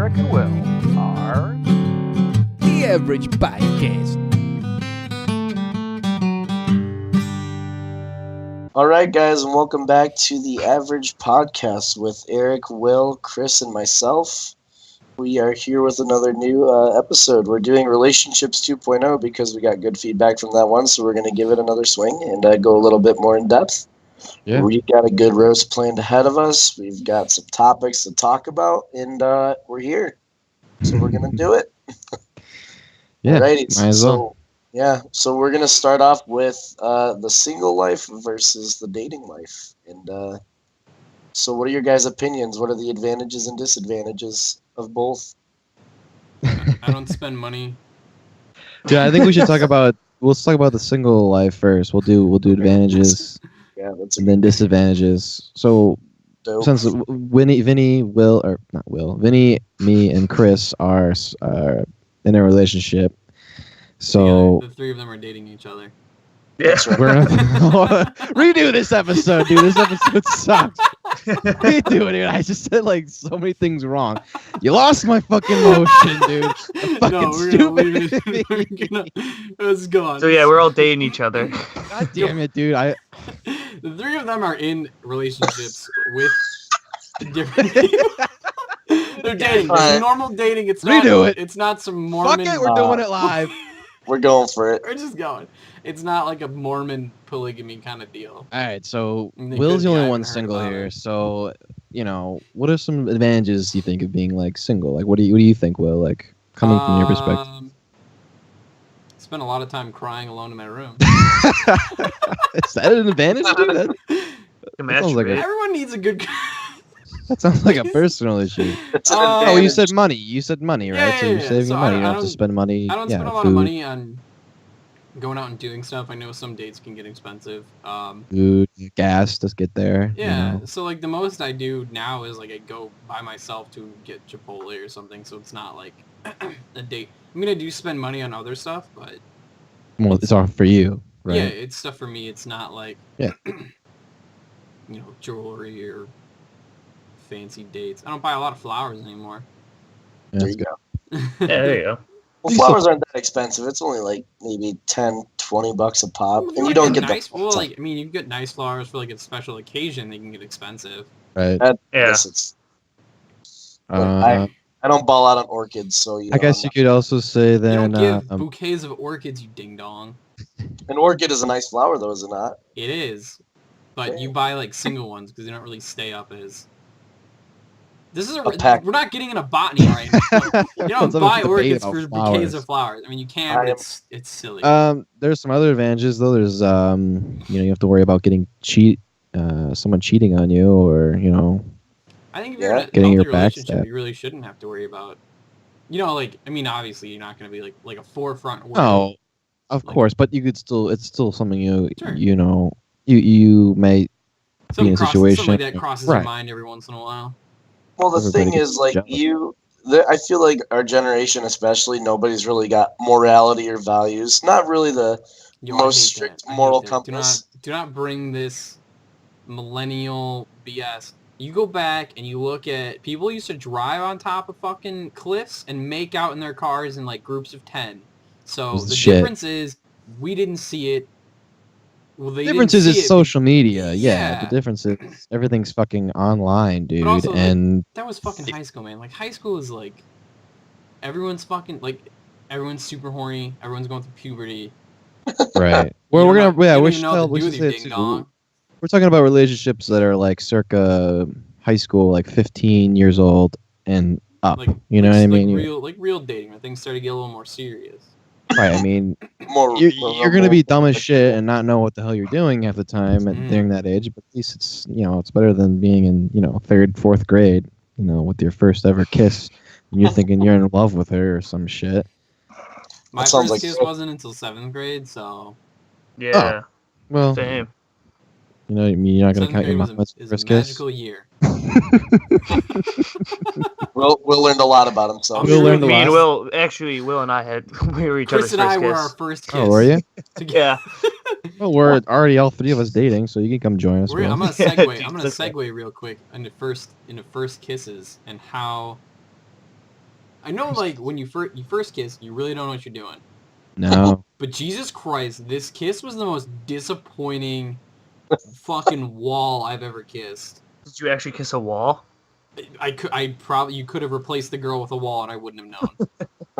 Eric and Will are The Average Podcast. All right, guys, and welcome back to the Average Podcast with Eric, Will, Chris, and myself. We are here with another new episode. We're doing Relationships 2.0 because we got good feedback from that one, so we're going to give it another swing and go a little bit more in depth. Yeah. We've got a good roast planned ahead of us. We've got some topics to talk about, and we're here. So we're going to do it. Yeah, Alrighty, might as well. So we're going to start off with the single life versus the dating life. And so what are your guys' opinions? What are the advantages and disadvantages of both? I don't spend money. Yeah, I think we should talk about. Let's talk about the single life first. We'll do advantages Yeah, that's and then disadvantages. So dope. since Vinny, me, and Chris are in a relationship, so The three of them are dating each other. That's right. we're gonna redo this episode, dude. This episode sucks. Redo it, dude. I just said like so many things wrong. You lost my fucking motion, dude. I'm fucking No, we're gonna leave stupid. Let's go on. So yeah, we're all dating each other. God damn it, dude. The three of them are in relationships with different people. They're dating. It's normal dating. It's not. Redo it. It's not some Fuck Mormon. it, we're doing it live. We're going for it. We're just going. It's not like a Mormon polygamy kind of deal. All right, so I mean, Will's the I only haven't one heard single about here. it. So, what are some advantages you think of being like single? Like, what do you think, Will? Like, coming from your perspective, Spend a lot of time crying alone in my room. is that an advantage, dude? That sounds like a, Everyone needs a good. that sounds like a personal issue. It's an Oh, Oh, you advantage. said money. You said money, right? Yeah, so you're yeah. saving So money. I You don't have to don't- spend money. I don't yeah, spend a lot food, of money on going out and doing stuff. I know some dates can get expensive. food, gas to get there. Yeah, You know. so like the most I do now is like I go by myself to get Chipotle or something, so it's not like a date. I mean, I do spend money on other stuff, but Well, it's all for you, right? yeah, it's stuff for me. It's not like Yeah. Jewelry or fancy dates. I don't buy a lot of flowers anymore. Yeah, There that's you good. go. Yeah, there you go. Well, flowers aren't that expensive. It's only like maybe $10-$20 a pop, Well, and you don't get nice. the. Well, like I mean, you get nice flowers for like a special occasion. They can get expensive. Right. I Yeah. guess it's. Uh, I don't ball out on orchids, so I guess you could also say You then. don't give bouquets of orchids, you ding dong. An orchid is a nice flower, though, is it not? It is, but you buy like single ones because they don't really stay up as. This is A pack. we're not getting into botany right now. You don't Let's have a buy debate orchids about for flowers. bouquets of flowers. I mean, you can, but it's silly. There's some other advantages though. There's you have to worry about getting someone cheating on you, or I think if yeah, you're in a getting healthy your relationship, backstab. you really shouldn't have to worry about. Like I mean, obviously you're not going to be like a forefront. worry. no, of Like- course, but you could still it's still something Sure. you may be in a Something like situation that crosses right. your mind every once in a while. Well, the Everybody thing gets is, like, jealous. I feel like our generation, especially, nobody's really got morality or values. Not really the Yo, I most hate strict that. I hate moral that. compass. Do not bring this millennial BS. You go back and you look at people used to drive on top of fucking cliffs and make out in their cars in like groups of 10. So This is the shit. difference is we didn't see it. Well, they The difference didn't is see it's it. social media. Yeah. Yeah. The difference is everything's fucking online, dude. also, like, and That was fucking high school, man. Like high school is like everyone's fucking like everyone's super horny. Everyone's going through puberty. right. Well, You we're don't gonna know- you we don't should even know tell what we to do should with say your it ding too. dong. We're talking about relationships that are like circa high school, like 15 years old and up. Like You know what I mean? Like real dating, when things started to get a little more serious. Right. I mean, More, you're gonna be dumb as shit and not know what the hell you're doing half the time Mm. during that age. But at least it's better than being in third, fourth grade, with your first ever kiss, and you're thinking you're in love with her or some shit. My sounds first like- kiss wasn't until 7th grade, so Yeah. Well, Same. you're not gonna 7th count your grade mom as is first a kiss. magical year. Will learned a lot about himself. I'll Will be learned real- a Me and lot. Will, actually, Will and I we were each Chris other's and I first were kiss. our first kiss. Oh, were you? Yeah. Well, we're already all three of us dating, so you can come join us. I'm Will. gonna segue. I'm gonna Jesus. segue real quick into first kisses and how I know, like, when you first kiss, you really don't know what you're doing. No. But Jesus Christ, this kiss was the most disappointing fucking wall I've ever kissed. Did you actually kiss a wall? You could have replaced the girl with a wall and I wouldn't have known.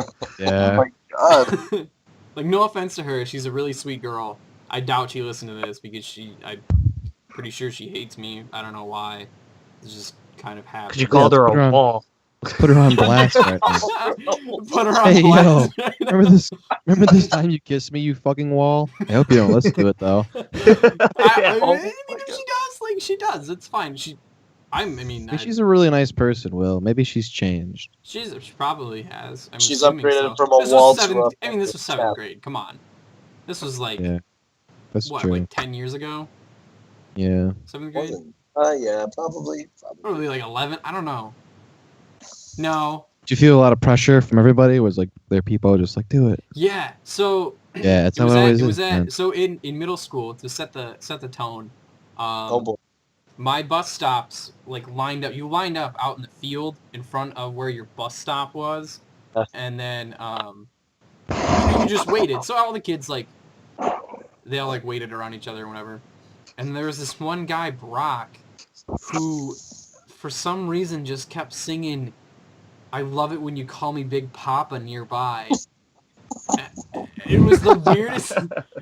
Oh Yeah. my god. Like, no offense to her, she's a really sweet girl. I doubt she listened to this because I'm pretty sure she hates me. I don't know why. It's just kind of happened. Because you called her put her a on- wall. Let's put her on blast right now. Put her on Hey, blast. Remember this time you kissed me, you fucking wall? I hope you don't listen to it though. I Oh mean, if she does, like, she does. It's fine. She's She's a really nice person, Will. Maybe she's changed. she probably has. I'm She's assuming upgraded so. from a This wall was to seventh. a I mean, this was fucking 7th cat. grade. Come on. This was like Yeah. That's what, true. like 10 years ago? Yeah. 7th grade? Yeah, probably. Probably like 11. I don't know. No. Did you feel a lot of pressure from everybody? Was like their people just like do it? Yeah. So Yeah, that's it how was it at, always it was is. at Man. so in middle school to set the tone. Oh boy. My bus stops like lined up. You lined up out in the field in front of where your bus stop was, and then you just waited. So all the kids like they all like waited around each other or whatever. And there was this one guy, Brock, who for some reason just kept singing "I love it when you call me Big Papa" nearby. It was the weirdest.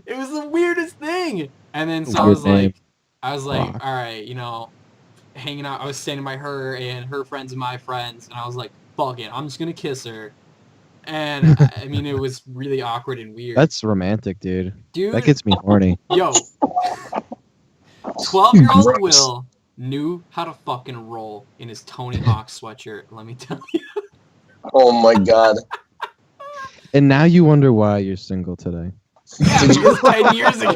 It was the weirdest thing. And then so Weird name. I was like, Brock. all right, you know, hanging out. I was standing by her and her friends and my friends, and I was like, fuck it, I'm just gonna kiss her. And I mean, it was really awkward and weird. That's romantic, dude. Dude, That gets me horny. yo, 12-year-old Will knew how to fucking roll in his Tony Hawk sweatshirt. Let me tell you. Oh my god. And now you wonder why you're single today. Yeah, it was 10 years ago.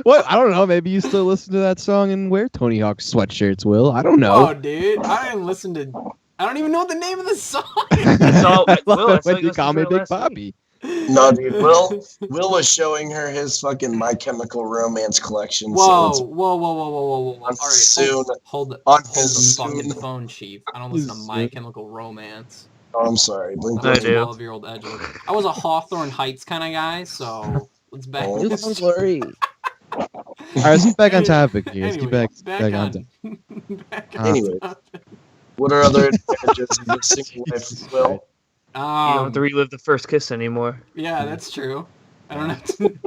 What? I don't know. Maybe you still listen to that song and wear Tony Hawk sweatshirts, Will. I don't know. Oh, dude, I didn't listen to. I don't even know the name of the song. So, I love Will, it that's when like you listening call to me it Big last week. Bobby. No, dude. Will was showing her his fucking My Chemical Romance collection. Whoa, So whoa, whoa, whoa, whoa, whoa, whoa! All right, soon. hold the On fucking soon. phone, Chief. I don't listen to My Soon. Chemical Romance. Oh, I'm sorry. Blink. I I'm a do. 12-year-old edgelord. I was a Hawthorne Heights kind of guy, so let's back. Oh, this. Glory. All right, let's get back on topic here. Let's Anyway, get back on topic. back Anyway. on topic. What are other advantages of the single life, Will? You don't have to relive the first kiss anymore. Yeah, that's true. I don't have to.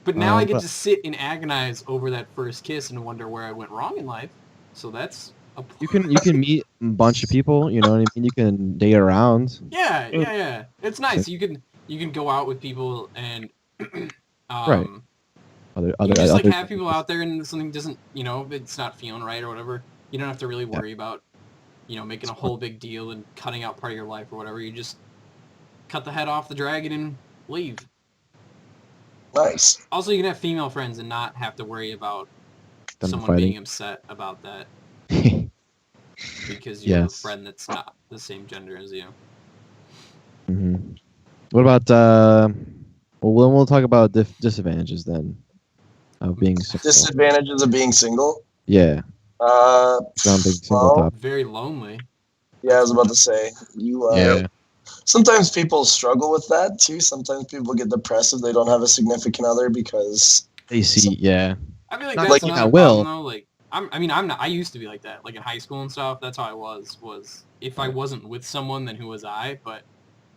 But now I get but- to sit and agonize over that first kiss and wonder where I went wrong in life. So that's a You can meet a bunch of people. You know what I mean. You can date around. yeah. It's nice. You can go out with people and Right. you just like have people out there and something doesn't, you know, it's not feeling right or whatever. You don't have to really worry about, you know, making a whole big deal and cutting out part of your life or whatever. You just cut the head off the dragon and leave. Nice. Also, you can have female friends and not have to worry about Them someone fighting. being upset about that because you have a Yes. friend that's not the same gender as you. hmm What about well, then we'll talk about disadvantages then of being single. Disadvantages of being single. Yeah, around being single well, top. Very lonely. yeah, I was about to say you. Yeah, Sometimes people struggle with that too. Sometimes people get depressed if they don't have a significant other because they see. Yeah, I feel like Not that's like not I a will. problem though. Like I'm not. I used to be like that. Like in high school and stuff. That's how I was. Was if I wasn't with someone, then who was I? But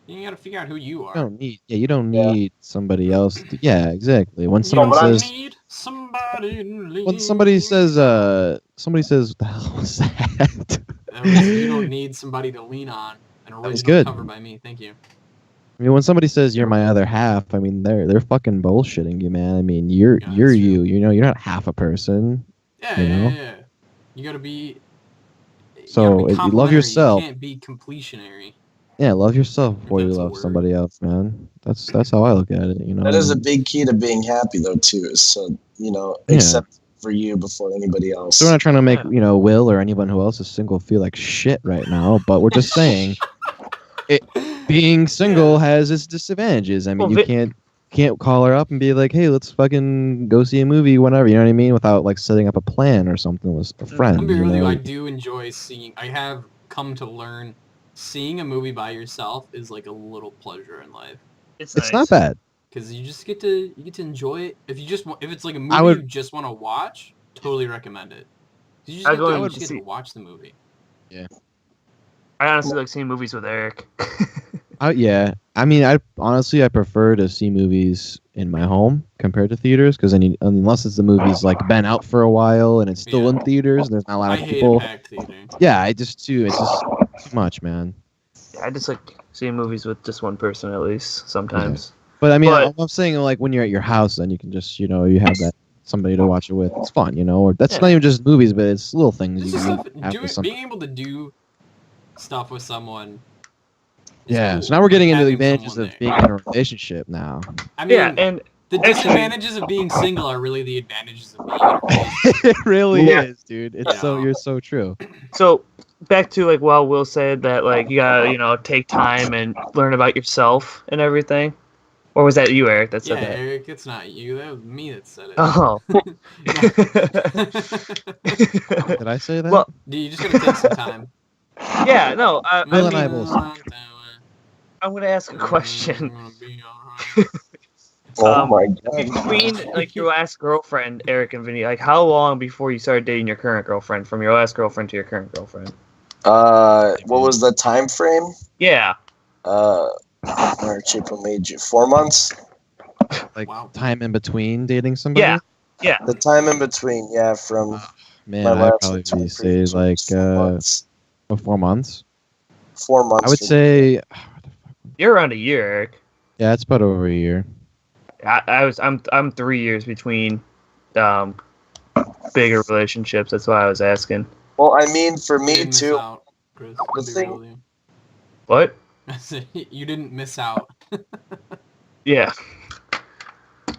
you gotta figure out who you are. you don't need. Yeah, you don't Yeah. need somebody else. Yeah, exactly. When You someone but says, need somebody to lean. when somebody says, what the hell was that? That was, you don't need somebody to lean on. An was original good. cover by me. Thank you. I mean, when somebody says you're my other half, I mean they're fucking bullshitting you, man. I mean you're Yeah, you're that's true. you. You know, you're not half a person. Yeah, You yeah, know? yeah. You gotta be. So, gotta be if you love complimentary. yourself- You can't be completionary. Yeah, love yourself before you That's a love word. somebody else, man. That's how I look at it. You know, that is a big key to being happy though too. Is so Yeah. accept for you before anybody else. So we're not trying to make Yeah. Will or anyone who else is single feel like shit right now, but we're just saying, being single has its disadvantages. I mean, Well, you can't call her up and be like, hey, let's fucking go see a movie, whenever. You know what I mean? Without like setting up a plan or something with a friend. I'm being you really. know? I do enjoy seeing. I have come to learn seeing a movie by yourself is like a little pleasure in life. It's not bad. Because you get to enjoy it. If it's like a movie I would- you just want to watch, totally recommend it. You I just get to watch the movie. I honestly like seeing movies with Eric. Yeah. I mean, I prefer to see movies in my home compared to theaters because unless it's the movie's like been out for a while and it's still Yeah. in theaters and there's not a lot I of hate people. a packed theater. Yeah, it's just too much, man. I just like seeing movies with just one person at least sometimes. But I mean, But- I'm saying like when you're at your house, then you can just you have that somebody to watch it with. It's fun, Or that's Yeah. not even just movies, but it's little things This you is can stuff. have with somebody. Being able to do stuff with someone. is Yeah, cool. so now we're getting into the Having advantages someone of there. being in a relationship now. I mean, Yeah, and the actually- disadvantages of being single are really the advantages of being in a relationship. It really Yeah. is, dude. It's Yeah. you're so true. so back to like Will said that like you gotta take time and learn about yourself and everything. Or was that you, Eric, that Yeah, said that? Eric, it's not you. That was me that said it. Oh. Did I say that? Well, Dude, you just gotta take some time. yeah, no. Will and I both. I'm gonna ask a question. Oh Um, my god. Between like your last girlfriend, Eric and Vinny, like how long before you started dating your current girlfriend? From your last girlfriend to your current girlfriend? What was the time frame? Yeah. March, April, May, June. 4 months. Like Wow. time in between dating somebody? Yeah. Yeah. The time in between, yeah, from Man, my I'd last probably time say frame to like 4 months. 4 months. 4 months. I would for- say You're around a year, Eric. yeah, it's about over a year. I'm 3 years between bigger relationships. That's why I was asking. Well, I mean, for You me didn't miss too. out, Chris. The I'll be thing- real with you. What? I said, you didn't miss out. Yeah.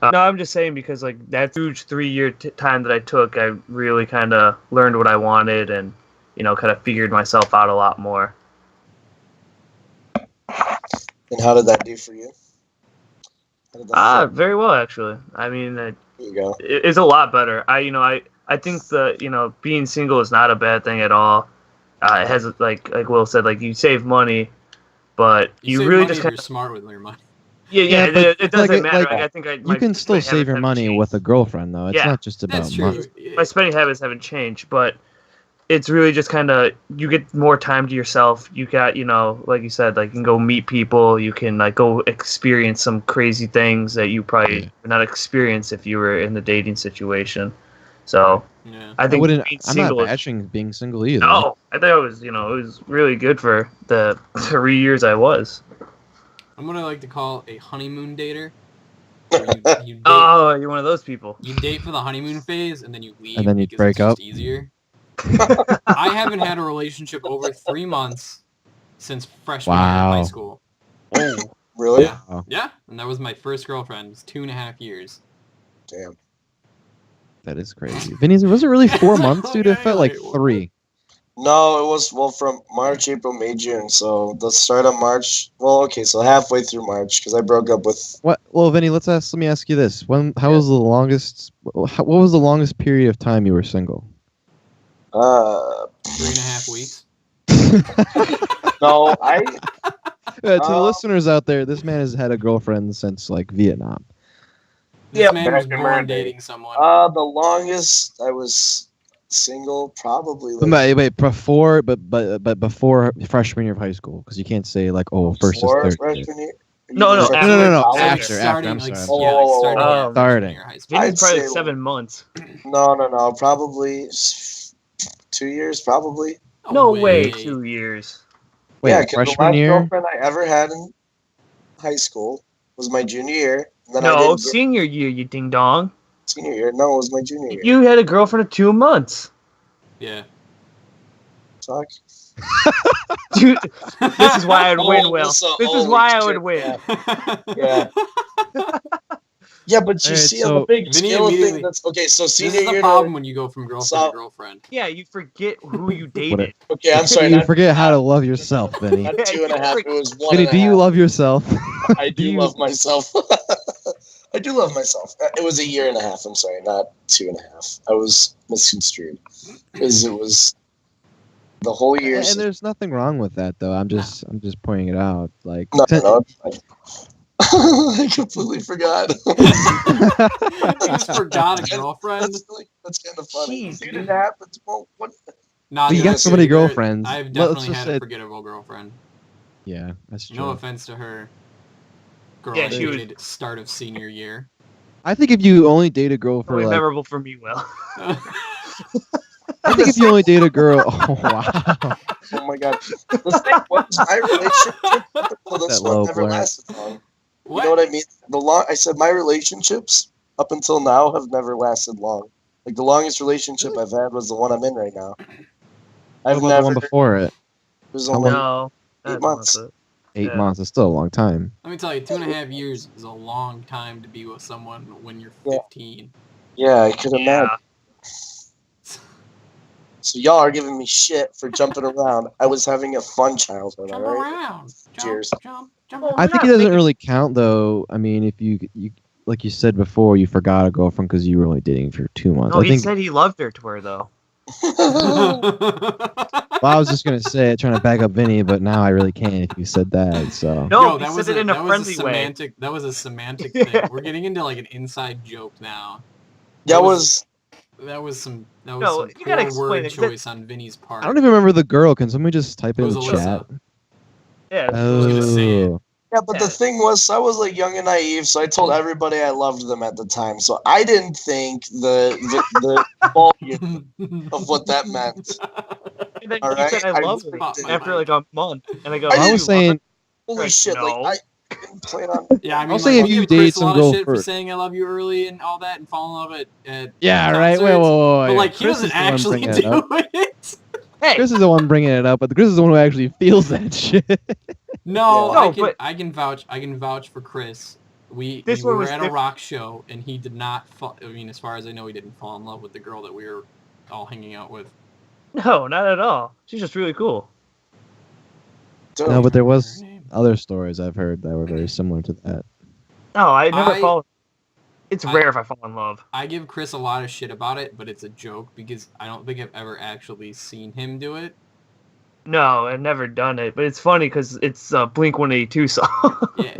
No, I'm just saying because like that huge 3 year time that I took, I really kind of learned what I wanted and kind of figured myself out a lot more. And how did that do for you? How did that feel? Very well actually. I mean, There you go. it's a lot better. I think that being single is not a bad thing at all. It has like Will said, like you save money, but you save really money just if kind you're smart with your money. yeah, but it doesn't like, matter. like, I think You can still save your money with a girlfriend though. It's Yeah. not just about That's money. true. My spending habits haven't changed, but it's really just kind of you get more time to yourself. You got like you said, like you can go meet people. You can like go experience some crazy things that you probably would not experience if you were in the dating situation. So Yeah. I think being I'm not single is- bashing being single either. No, I thought it was it was really good for the 3 years I was. I'm what I like to call a honeymoon dater. Where you date, Oh, you're one of those people. you date for the honeymoon phase and then you leave And then you because break it's just up. easier. I haven't had a relationship over 3 months since freshman year of high Wow. school. Oh, Really? Yeah. Yeah, and that was my first girlfriend. It was 2.5 years. Damn. That is crazy. Vinny, was it really 4 months, dude? It Okay, felt like wait, what? 3. No, it was from March, April, May, June. So the start of March. Well, okay, so halfway through March because I broke up with. What? Well, Vinny, let me ask you this: how was the longest? What was the longest period of time you were single? 3.5 weeks. No, To the listeners out there, this man has had a girlfriend since like Vietnam. This Yeah, man was back in born my day. dating someone. the longest I was single probably. But wait, before freshman year of high school, because you can't say like first before is third. freshman year. No, no, Freshman after- year no, college? after, starting, I'm like, sorry. yeah, like Oh, starting, oh, at starting. freshman year of high school. Vinny's I'd probably say- 7 months. No, probably 2 years, probably. No way, 2 years. Wait, Yeah, 'cause the freshman last year? girlfriend I ever had in high school was my junior year. And then I No, didn't get senior year, you ding dong. senior year. No, it was my junior year. You had a girlfriend of 2 months. Yeah. Fuck. Dude, this is why I'd win, Oh, Will. so- This is holy why I shit, would win. Yeah. Yeah, but you Alright, see on so- the big Vinny scale of immediately- things, that's okay. So This senior is the year. problem when you go from girlfriend So- to girlfriend. Yeah, you forget who you dated. Okay, I'm sorry. You Not, forget how to love yourself, Vinny. not 2.5. It was 1. Vinny, do you love yourself? I do you- love myself. I do love myself. It was 1.5 years. I'm sorry, not 2.5. I was misconstrued because it was the whole year. And there's nothing wrong with that, though. I'm just pointing it out. Like, No. I completely forgot. You just forgot a girlfriend. That's kind of funny. Jeez, Dude, dude. it happens. Well, what? Nah, you dude, got so many girlfriends. I've Let's definitely just had say- a forgettable girlfriend. Yeah, that's true. No offense to her. Girl, Yeah, I she was- dated start of senior year. I think if you only date a girl for Only like, memorable for me, Will. I think if you only date a girl, oh wow, Oh my god. The thing was, my relationship up until this That one low never blur. lasted long. What? You know what I mean? I said my relationships up until now have never lasted long. Like the longest relationship I've had was the one I'm in right now. what I've about never. the one before it? It was How only No. 8 that's months. not it. 8 Yeah. months. It's still a long time. Let me tell you, 2.5 years is a long time to be with someone when you're Yeah. 15. Yeah, I could imagine. Yeah. So y'all are giving me shit for jumping around. I was having a fun childhood. Jump All right. around. Cheers. Jump Well, around. I We're think not it doesn't making- really count though. I mean, if you like you said before, you forgot a girlfriend because you were only dating for 2 months. No, I he think. said he loved her to her though. Well, I was just gonna say it, trying to back up Vinny, but now I really can't if you said that. So. No, Yo, he that said was it in a that was friendly way. semantic. That was a semantic Yeah. thing. We're getting into like an inside joke now. that was That was some No, some you gotta poor explain word it, 'cause choice on Vinny's part. I don't even remember the girl. Can somebody just type it It in was the Alyssa. chat? Yeah. was gonna say it. Oh. yeah, but the Yeah. thing was, I was like young and naive, so I told everybody I loved them at the time. So I didn't think the volume of what that meant. And then All you right, said I I love her really Pop my didn't. after like a month, and I go, I "Oh, I you was love her?" saying, Holy Like, shit! no. Like I didn't plan on. Yeah, I mean, I'll say like, if you you give Chris date a lot some of girl shit for first. saying I love you early and all that, and fall in love at yeah, right. Wait, concerts, wait. but like he Chris is doesn't the one actually bringing it up. do it. Hey, Chris is the one bringing it up, but Chris is the one who actually feels that shit. No, Yeah. No, I can but- I can vouch for Chris. We This we one were was at a diff- rock show and he did not fall, I mean, as far as I know, he didn't fall in love with the girl that we were all hanging out with. no, not at all. She's just really cool. Dope. No, but there was Her name. other stories I've heard that were very similar to that. No, I never I- fall. It's I- rare if I fall in love. I give Chris a lot of shit about it, but it's a joke because I don't think I've ever actually seen him do it. No, I've never done it, but it's funny because it's a Blink 182 song. Yeah,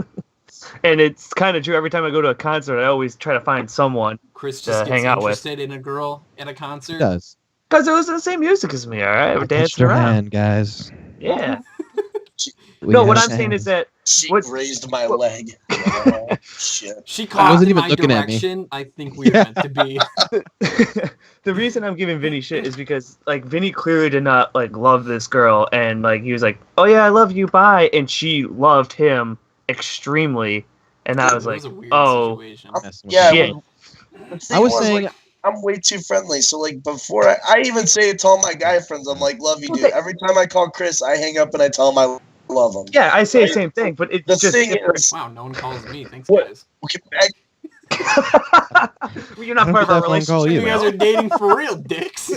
And it's kind of true. Every time I go to a concert, I always try to find someone Chris To just gets hang out with. interested in a girl at a concert. It does. because it was the same music as me. All right, we're I touched dancing her around. hand, guys. Yeah. We No, what had I'm saying is hands. that She What- raised my what- leg. Oh, shit. She caught wasn't in even my looking at me. direction. I think we were meant to be. the reason I'm giving Vinny shit is because like Vinny clearly did not like love this girl, and like he was like, "Oh yeah, I love you, bye," and she loved him extremely, and I It was like, was a weird "Oh, situation. Messing with Yeah, her. shit." The thing I was saying, like, I'm way too friendly. So like before, I even say it to all my guy friends. I'm like, love you, Well, dude. they- Every time I call Chris, I hang up and I tell him I love him. Yeah, I say the Right. same thing, but it's The just thing different. is, Wow, no one calls me. Thanks, What? guys. okay, back Well, you're not I don't part of get our that phone call relationship. You either. guys are dating for real, dicks.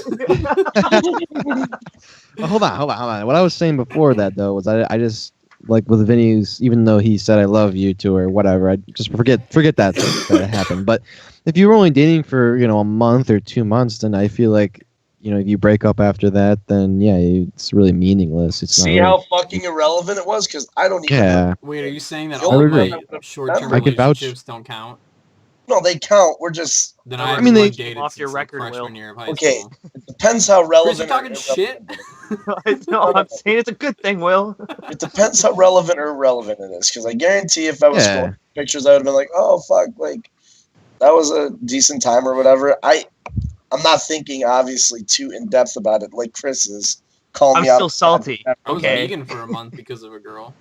Oh, hold on. What I was saying before that though was I just like with Vinny's, even though he said I love you to her, whatever. I just forget that that happened. But if you were only dating for a month or 2 months, then I feel like if you break up after that, then yeah, it's really meaningless. It's see not. how fucking irrelevant it was? Because I don't even. Yeah. Wait, are you saying that I all would of my agree. short-term I can vouch. relationships don't count? No, they count. We're just. Then I I mean, haven't they- dated Off since your like, record, freshman Will. year of high Okay. school. It depends how Chris, relevant. you talking or shit? irrelevant No, I'm saying it's a good thing, Will. It depends how relevant or irrelevant it is. Because I guarantee, if I was Yeah. scrolling pictures, I would have been like, "Oh fuck, like that was a decent time or whatever." I'm not thinking obviously too in depth about it like Chris is. Calling I'm me out. still salty. I was Okay. vegan for a month because of a girl.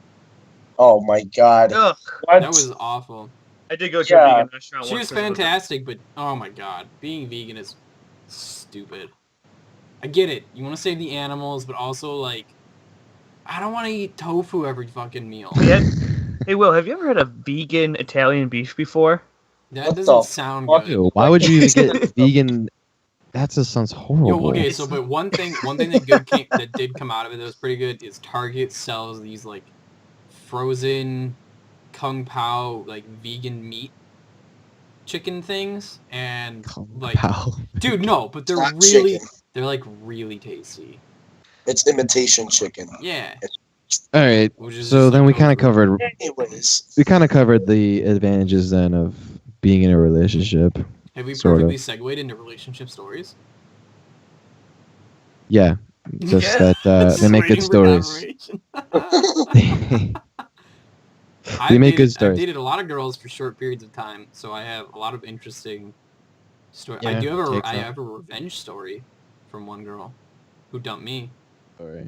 Oh my god. Ugh. What? That was awful. I did go to Yeah. a vegan restaurant She once. was 'cause it was a- fantastic, but oh my god, being vegan is stupid. I get it. You want to save the animals, but also like, I don't want to eat tofu every fucking meal. Yeah. Hey, Will, have you ever had a vegan Italian beef before? That What the doesn't sound fuck? good. Ew, why would you even get vegan? That just sounds horrible. Yo, okay, so but one thing that did come out of it that was pretty good is Target sells these like frozen kung pao like vegan meat chicken things, and like, Pal. dude, no, but they're Not really chicken. they're like really tasty. It's imitation chicken. Yeah. All right. Which is So just, then like, we kind of goes with- covered. Anyways, We kind of covered the advantages then of being in a relationship. Have we Sort of. perfectly segued into relationship stories? Yeah. Just Yeah. that Just they make good waiting for stories. confirmation. They make good I've stories. dated a lot of girls for short periods of time, so I have a lot of interesting stories. Yeah, takes I on. have a revenge story from one girl who dumped me. Sorry.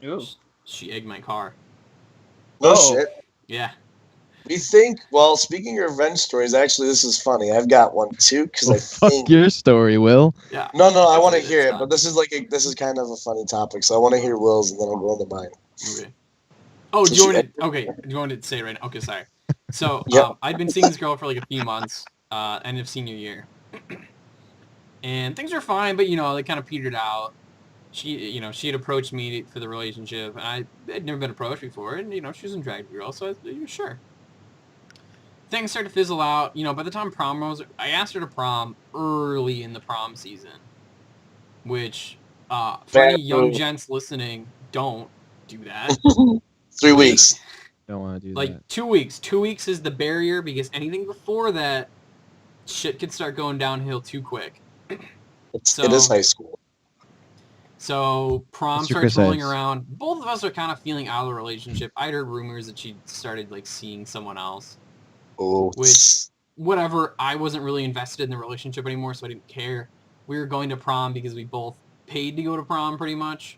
Ooh. She egged my car. no Oh. shit. Yeah. We think. Well, speaking of revenge stories, actually, this is funny. I've got one too because Oh, I fuck think. your story, Will. Yeah. No, I That's want to it, hear it's it, done. but this is kind of a funny topic, so I want to hear Will's, and then I'll go into mine. Okay. Oh, So do you want she- to? Okay. Do you want to say it right now? Okay, sorry. So, Yep. I'd been seeing this girl for like a few months, end of senior year, and things were fine, but they kind of petered out. She had approached me for the relationship, and I had never been approached before, and she was a drag girl, so I was sure. Things started to fizzle out. By the time prom was, I asked her to prom early in the prom season, which, for Bad any young move. gents listening, don't do that. 3 Like- weeks. Don't want to do Like that. 2 weeks. 2 weeks is the barrier because anything before that, shit could start going downhill too quick. It So- is high school. So prom What's your starts Chris rolling Eggs? around. Both of us are kind of feeling out of the relationship. I'd heard rumors that she started like seeing someone else. Oh, Which- Whatever, I wasn't really invested in the relationship anymore, so I didn't care. We were going to prom because we both paid to go to prom pretty much.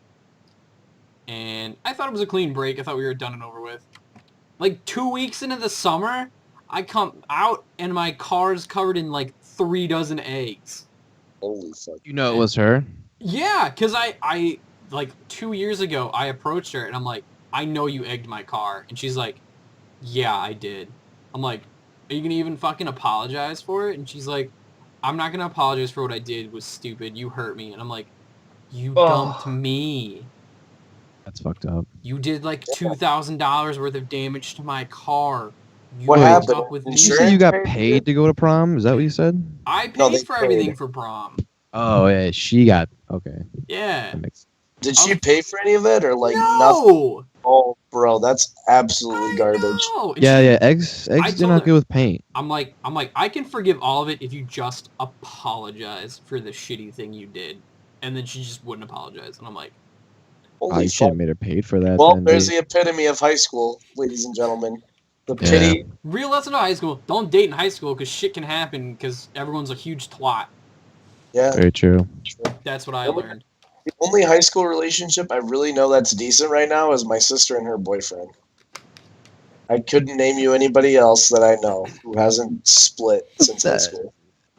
And I thought it was a clean break. I thought we were done and over with. Like 2 weeks into the summer, I come out and my car's covered in like 3 dozen eggs. holy fuck. You know it was her. Yeah, because I like 2 years ago, I approached her and I'm like, I know you egged my car. And she's like, yeah, I did. I'm like, are you going to even fucking apologize for it? And she's like, I'm not going to apologize for what I did. It was stupid. You hurt me. And I'm like, you Oh. dumped me. That's fucked up. You did like $2,000 worth of damage to my car. You What broke happened? up with me. Did you say you got Insurance paid for paid it? to go to prom? Is that what you said? I paid No, they for paid. everything for prom. Oh, yeah, she got okay. Yeah. That makes Did she pay for any of it or like nothing? No! Oh, bro, that's absolutely I garbage. know. And yeah, she- yeah. Eggs I do told not her- go with paint. I'm like, I can forgive all of it if you just apologize for the shitty thing you did. And then she just wouldn't apologize. And I'm like, Oh, Holy you should fuck. have made her paid for that. Well, then, there's dude. the epitome of high school, ladies and gentlemen. The Yeah. pity. real lesson to high school. Don't date in high school because shit can happen because everyone's a huge twat. Yeah. Very true. That's what I Really? learned. The only high school relationship I really know that's decent right now is my sister and her boyfriend. I couldn't name you anybody else that I know who hasn't split since high That- school.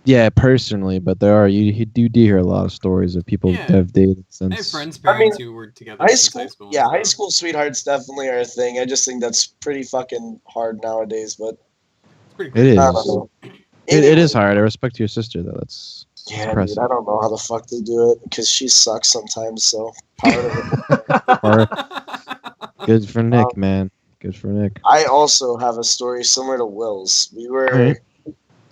Yeah, personally, but there are you do hear a lot of stories of people Yeah. that have dated I have since. friends' I mean, parents who were together High since school, high school. and yeah, high stuff. school sweethearts definitely are a thing. I just think that's pretty fucking hard nowadays, but It's pretty It cool. I is. don't know. It Anyway, is hard. I respect your sister though. That's Yeah, dude, impressive. I don't know how the fuck they do it because she sucks sometimes. So power to her. Or good for Nick, Um, man. Good for Nick. I also have a story similar to Will's. We were, Alright.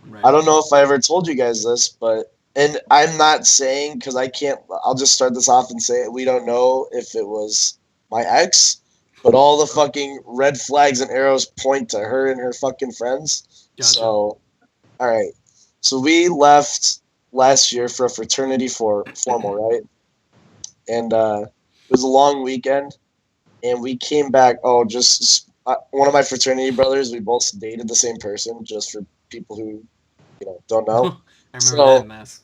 Right. I don't know if I ever told you guys this, but, and I'm not saying because I can't, I'll just start this off and say we don't know if it was my ex, but all the fucking red flags and arrows point to her and her fucking friends. Gotcha. So, all right. So we left last year for a fraternity formal, right? And it was a long weekend, and we came back. Oh, just one of my fraternity brothers. We both dated the same person, just for people who, don't know. I remember So- that mess.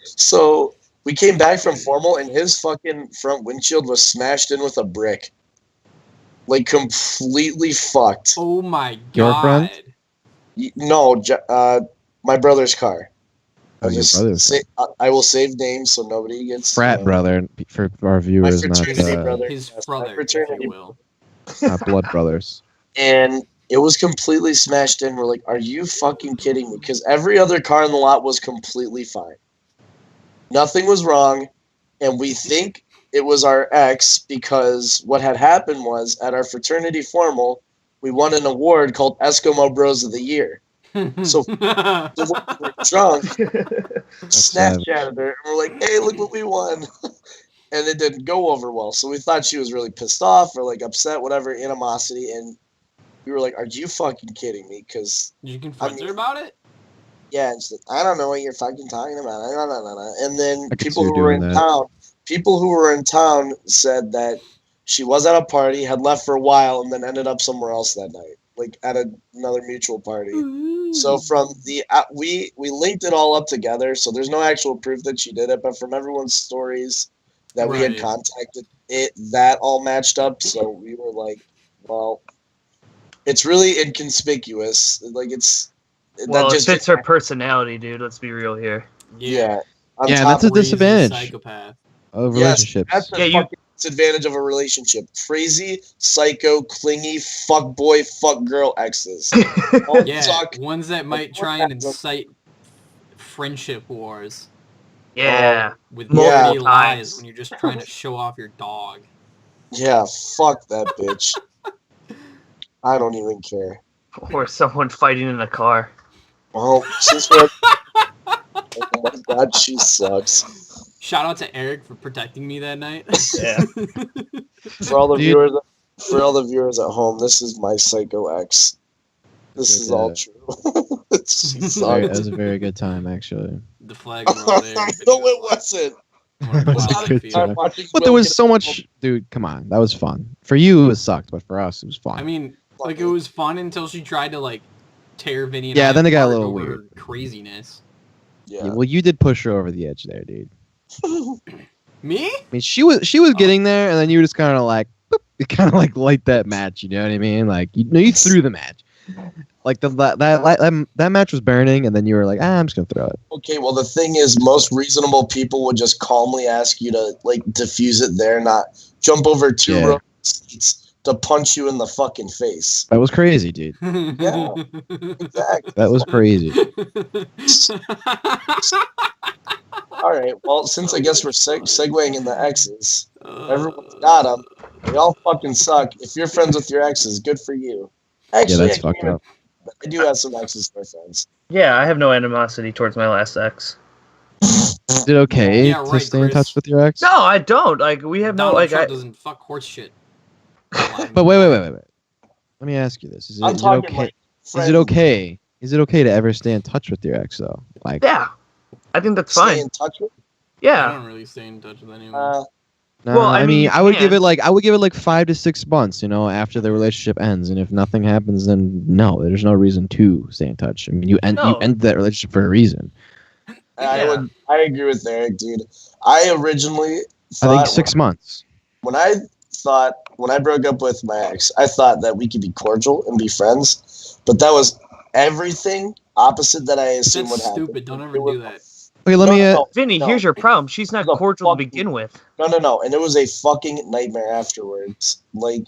So we came back from formal, and his fucking front windshield was smashed in with a brick, like completely fucked. Oh my Your god. friend? No, my brother's car. Oh, your brother's I will save names so nobody gets frat brother for our viewers, not fraternity brother. His Yes, my brother, if fraternity you will. not blood brothers. And it was completely smashed in. We're like, are you fucking kidding me? Because every other car in the lot was completely fine. Nothing was wrong. And we think it was our ex because what had happened was at our fraternity formal, we won an award called Eskimo Bros of the Year. So- So we're drunk, savage. Snapchatted her, and we're like, hey, look what we won. and it didn't go over well. So we thought she was really pissed off or like upset, whatever, animosity, and we were like, "Are you fucking kidding me?" Because Did you confront her about it? yeah, and she's like, "I don't know what you're fucking talking about." And then I could see people her who were doing in that. town said that she was at a party, had left for a while, and then ended up somewhere else that night, like at another mutual party. So from the we linked it all up together. So there's no actual proof that she did it, but from everyone's stories that we had Right. contacted, that all matched up. So we were like, well, it's really inconspicuous. Like Well, that it just fits her personality, dude. Let's be real here. yeah. On Yeah, top that's a of Crazy disadvantage psychopath. of yes, relationships. that's the Yeah, you- fucking disadvantage of a relationship. Crazy, psycho, clingy, fuck boy, fuck girl exes. All Yeah, suck. ones that might try and incite friendship wars Yeah. with Yeah. dirty lies Times. when you're just trying to show off your dog. Yeah, fuck that bitch. I don't even care. Or someone fighting in a car. Well, since we're oh my god, she sucks. Shout out to Eric for protecting me that night. Yeah. For all the Dude. viewers, at home, this is my psycho ex. This Good, is all true. She That sucked. was a very good time, actually. The flag rolled there. No, it wasn't. What a It was a wild good feeling. time. I'm watching But there Will was get so a- much, dude. Come on, that was fun. For you, it sucked, but for us, it was fun. I mean, like it was fun until she tried to like tear Vinny and Yeah, I then it got a apart little over weird. her craziness. Yeah, Yeah. well, you did push her over the edge there, dude. Me? I mean, she was getting there, and then you were just kind of like, boop, you kind of like light that match. You know what I mean? Like you threw the match. Like that match was burning, and then you were like, I'm just gonna throw it. Okay, well the thing is, most reasonable people would just calmly ask you to like diffuse it there, not jump over two Yeah. rows of seats to punch you in the fucking face. That was crazy, dude. Yeah. Exactly. That was crazy. All right. Well, since I guess we're segueing in the exes, everyone's got them. They all fucking suck. If you're friends with your exes, good for you. Yeah, Actually, that's I, fucked up. I do have some exes for friends. Yeah, I have no animosity towards my last ex. Is it okay Yeah, to right, stay in Chris. touch with your ex? No, I don't. Like we have no Donald like. Trump I, doesn't fuck horse shit. But wait. Let me ask you this: Is I'm it talking okay? like Is friends. it okay? Is it okay to ever stay in touch with your ex though? Like, yeah, I think that's Stay fine. in touch with. I Yeah. don't really stay in touch with anyone. nah, Well, I mean, you I would give can. it like 5 to 6 months, after the relationship ends, and if nothing happens, then no, there's no reason to stay in touch. I mean, you end No. that relationship for a reason. I agree with Eric, dude. I originally I thought think 6 months. when I broke up with my ex, I thought that we could be cordial and be friends, but that was everything opposite that I assumed That's would happen. stupid. Don't ever It was do that. Okay, let no, me. no, Vinny, no. here's your problem. She's not The cordial to fuck- begin with. No, and it was a fucking nightmare afterwards. Like,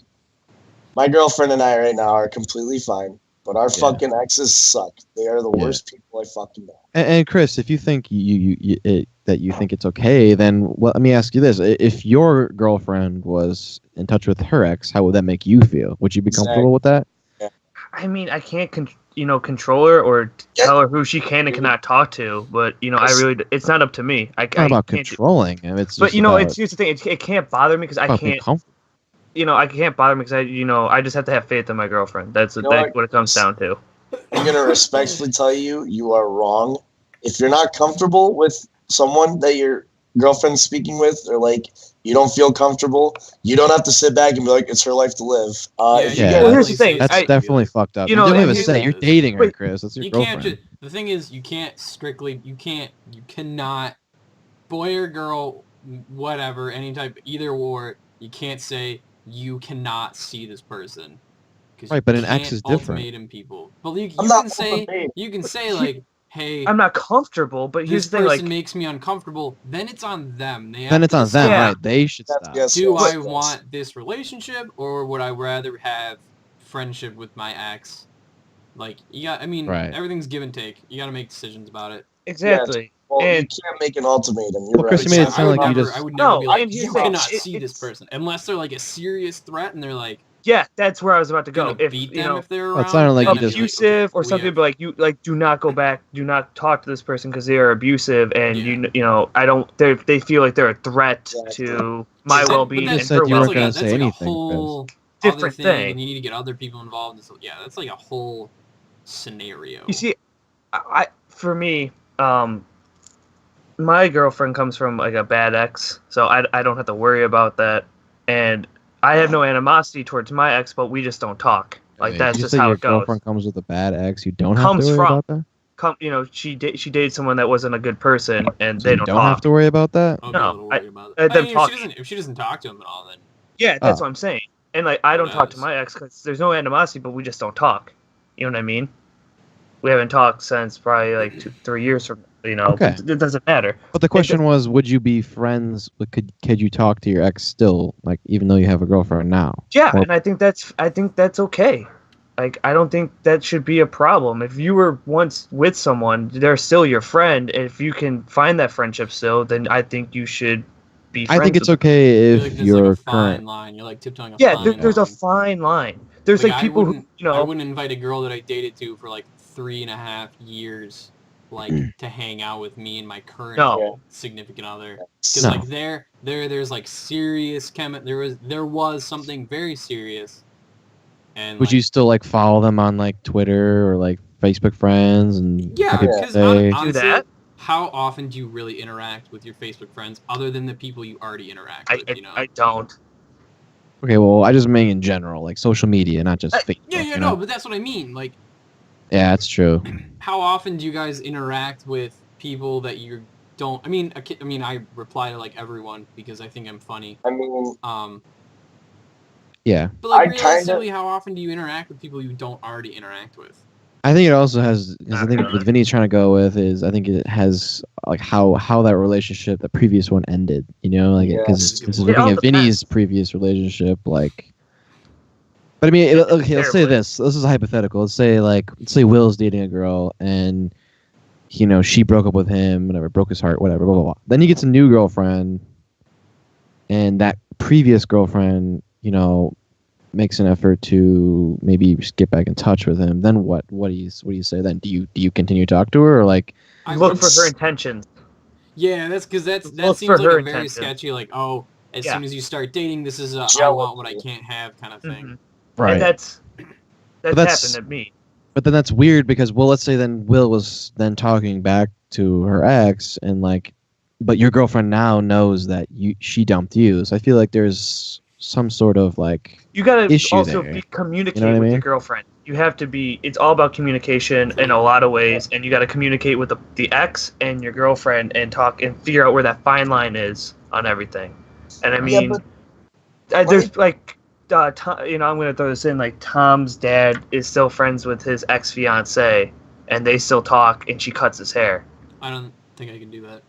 my girlfriend and I right now are completely fine, but our Yeah. fucking exes suck. They are the Yeah. worst people I fucking know. And Chris, if you think that you think it's okay, then let me ask you this: If your girlfriend was in touch with her ex, how would that make you feel? Would you be comfortable with that? I mean, I can't, control her or Yeah. tell her who she can and cannot talk to. But it's not up to me. I It's not about can't do- controlling. It's But just it's about, here's the thing. It can't bother me because I about being can't. comfortable. I can't bother me because I just have to have faith in my girlfriend. That's know that's what? what it comes down to. I'm gonna respectfully tell you, you are wrong. If you're not comfortable with someone that your girlfriend's speaking with, or like you don't feel comfortable, you don't have to sit back and be like, "It's her life to live." If Yeah. you Well, guys- here's the thing, That's definitely fucked up. you You, know, don't have a and say. You're here's- dating her, wait, Chris. That's your You girlfriend. can't just. The thing is, you cannot, boy or girl, whatever, any type, either or. You can't say you cannot see this person. 'Cause Right, you but an ex can't is different. ultimatum people. But you I'm not can say ultimating. like, hey, I'm not comfortable, but here's this the thing, person like, makes me uncomfortable. Then it's on them. They have Then it's to on them, decide, Yeah. right? They should Yes, stop. yes, do yes, I yes. want this relationship or would I rather have friendship with my ex? Like, Right. everything's give and take. You got to make decisions about it. exactly. Well, you And can't make an ultimatum. You're Well, Chris, right. you made it sound like you just- I would never No, be like, and here's you the thing, cannot it- see this it's- person unless they're like a serious threat and they're like, Yeah, that's where I was about to go. Gonna If beat you them know, if they're Well, around. it sounded like and you then just- be like, abusive okay, or we something, have- but like you like do not go back, do not talk to this person because they are abusive, and Yeah. you know I don't. They feel like they're a threat Exactly. to my But well-being that- and just said her you weren't that's well-being. gonna like say a anything, whole Different other thing, thing. and you need to get other people involved. Yeah, that's like a whole scenario. You see, for me, my girlfriend comes from like a bad ex, so I don't have to worry about that, and I have no animosity towards my ex, but we just don't talk. Like Wait, that's you just say how your it goes. girlfriend comes with a bad ex. You don't have Comes to worry from. about that. You know, she dated someone that wasn't a good person, and So they you don't don't talk. have to worry about that. I'll be a No, little worried about them it. I mean, talking. if she doesn't talk to him at all, then Yeah, that's Oh. what I'm saying. And like, I Who don't talk to knows? my ex because there's no animosity, but we just don't talk. You know what I mean? We haven't talked since probably like 3 years from. You know, Okay. but it doesn't matter. But the question was, would you be friends? Could you talk to your ex still, like even though you have a girlfriend now? Yeah, Or- and I think that's okay. Like, I don't think that should be a problem. If you were once with someone, they're still your friend. And if you can find that friendship still, then I think you should be friends I think it's with them. okay I if feel like there's your like a fine current. line. You're like tiptoeing a Yeah, fine there's a line. fine line. There's like I people who, wouldn't, you know, I wouldn't invite a girl that I dated to for like 3.5 years, like to hang out with me and my current No. significant other. Because No. like there's like serious there was something very serious. And Would like, you still like follow them on like Twitter or like Facebook friends and Yeah, happy because birthday? honestly, that? how often do you really interact with your Facebook friends other than the people you already interact with? You know. I don't. Okay, well, I just mean in general, like social media, not just Facebook. Yeah, you no, know? but that's what I mean. Like, Yeah, that's true. how often do you guys interact with people that you don't? I mean, I reply to like everyone because I think I'm funny. I mean, Yeah, But like I kinda- realistically, how often do you interact with people you don't already interact with? I think it also has. Because I think what Vinny's trying to go with is, I think it has like how that relationship, the previous one ended. You know, like Yeah. because It looking all at Vinny's depends. previous relationship, like. But I mean, okay, let's say terribly. this. This is hypothetical. Let's say Will's dating a girl and, you know, she broke up with him, whatever, broke his heart, whatever, blah blah blah. Then he gets a new girlfriend, and that previous girlfriend, you know, makes an effort to maybe just get back in touch with him. Then what? What do you say then? Do you continue to talk to her, or like? I Look would- for her intentions. Yeah, that's because that Look seems for like her a very intention. sketchy. Like, oh, as Yeah. soon as you start dating, this is a I Jealousy. want what I can't have kind of thing. Mhm. Right. And that's that's- happened to me. But then that's weird because, well, let's say then Will was then talking back to her ex, and like, but your girlfriend now knows that she dumped you. So I feel like there's some sort of like. You gotta issue also there. communicate You know what I with mean? your girlfriend. You have to be. It's all about communication in a lot of ways, and you got to communicate with the ex and your girlfriend and talk and figure out where that fine line is on everything. And I Yeah, mean, but- there's like, Tom, you know, I'm gonna throw this in. Like, Tom's dad is still friends with his ex fiance, and they still talk, and she cuts his hair. I don't think I can do that.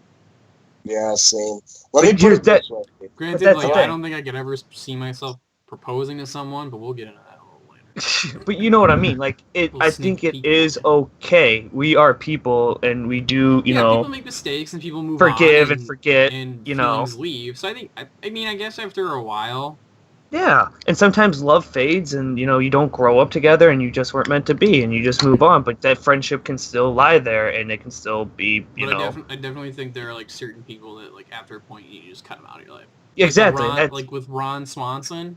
yeah, same. Let But me put here's it this way. Granted, that's like the I thing. don't think I could ever see myself proposing to someone, but we'll get into that a little later. But you know what I mean. Like, Little I sneak think it peek. is okay. We are people, and we do, you know, people make mistakes and people move forgive on and forget. and you know. feelings leave. So I think I mean I guess after a while, Yeah, and sometimes love fades, and you know you don't grow up together, and you just weren't meant to be, and you just move on. But that friendship can still lie there, and it can still be, you but know, I definitely think there are like certain people that like after a point you just cut them out of your life. exactly. Like, That's, like with Ron Swanson,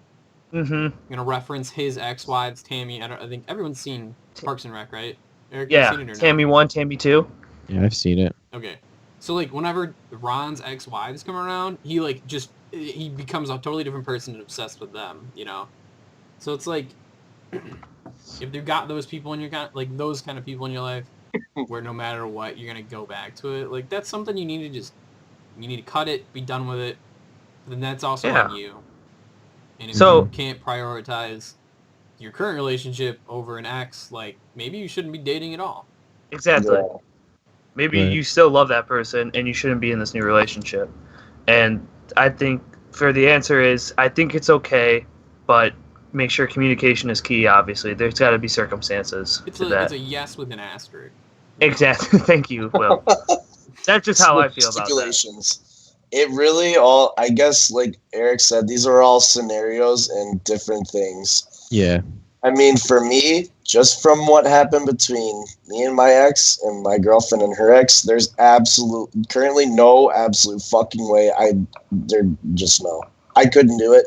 mm-hmm. I'm gonna reference his ex-wives, Tammy. I think everyone's seen Parks and Rec, right? Eric, Yeah, you've seen it or not? Tammy 1, Tammy 2. Yeah, I've seen it. Okay. So like whenever Ron's ex-wives come around, he like just he becomes a totally different person and obsessed with them, you know. So it's like if you got those people in your those kind of people in your life where no matter what you're going to go back to it, like that's something you need to cut it, be done with it. Then that's also Yeah. on you. And if So- you can't prioritize your current relationship over an ex, like maybe you shouldn't be dating at all. Exactly. Yeah. Maybe Right. you still love that person, and you shouldn't be in this new relationship. And I think for the answer is, I think it's okay, but make sure communication is key. Obviously, there's got to be circumstances It's to a that. it's a yes with an asterisk. Exactly. Thank you, Will. That's just how I feel about that. Stipulations. it really all, I guess, like Eric said, these are all scenarios and different things. Yeah. I mean, for me, just from what happened between me and my ex and my girlfriend and her ex, there's currently no absolute fucking way. There just no. I couldn't do it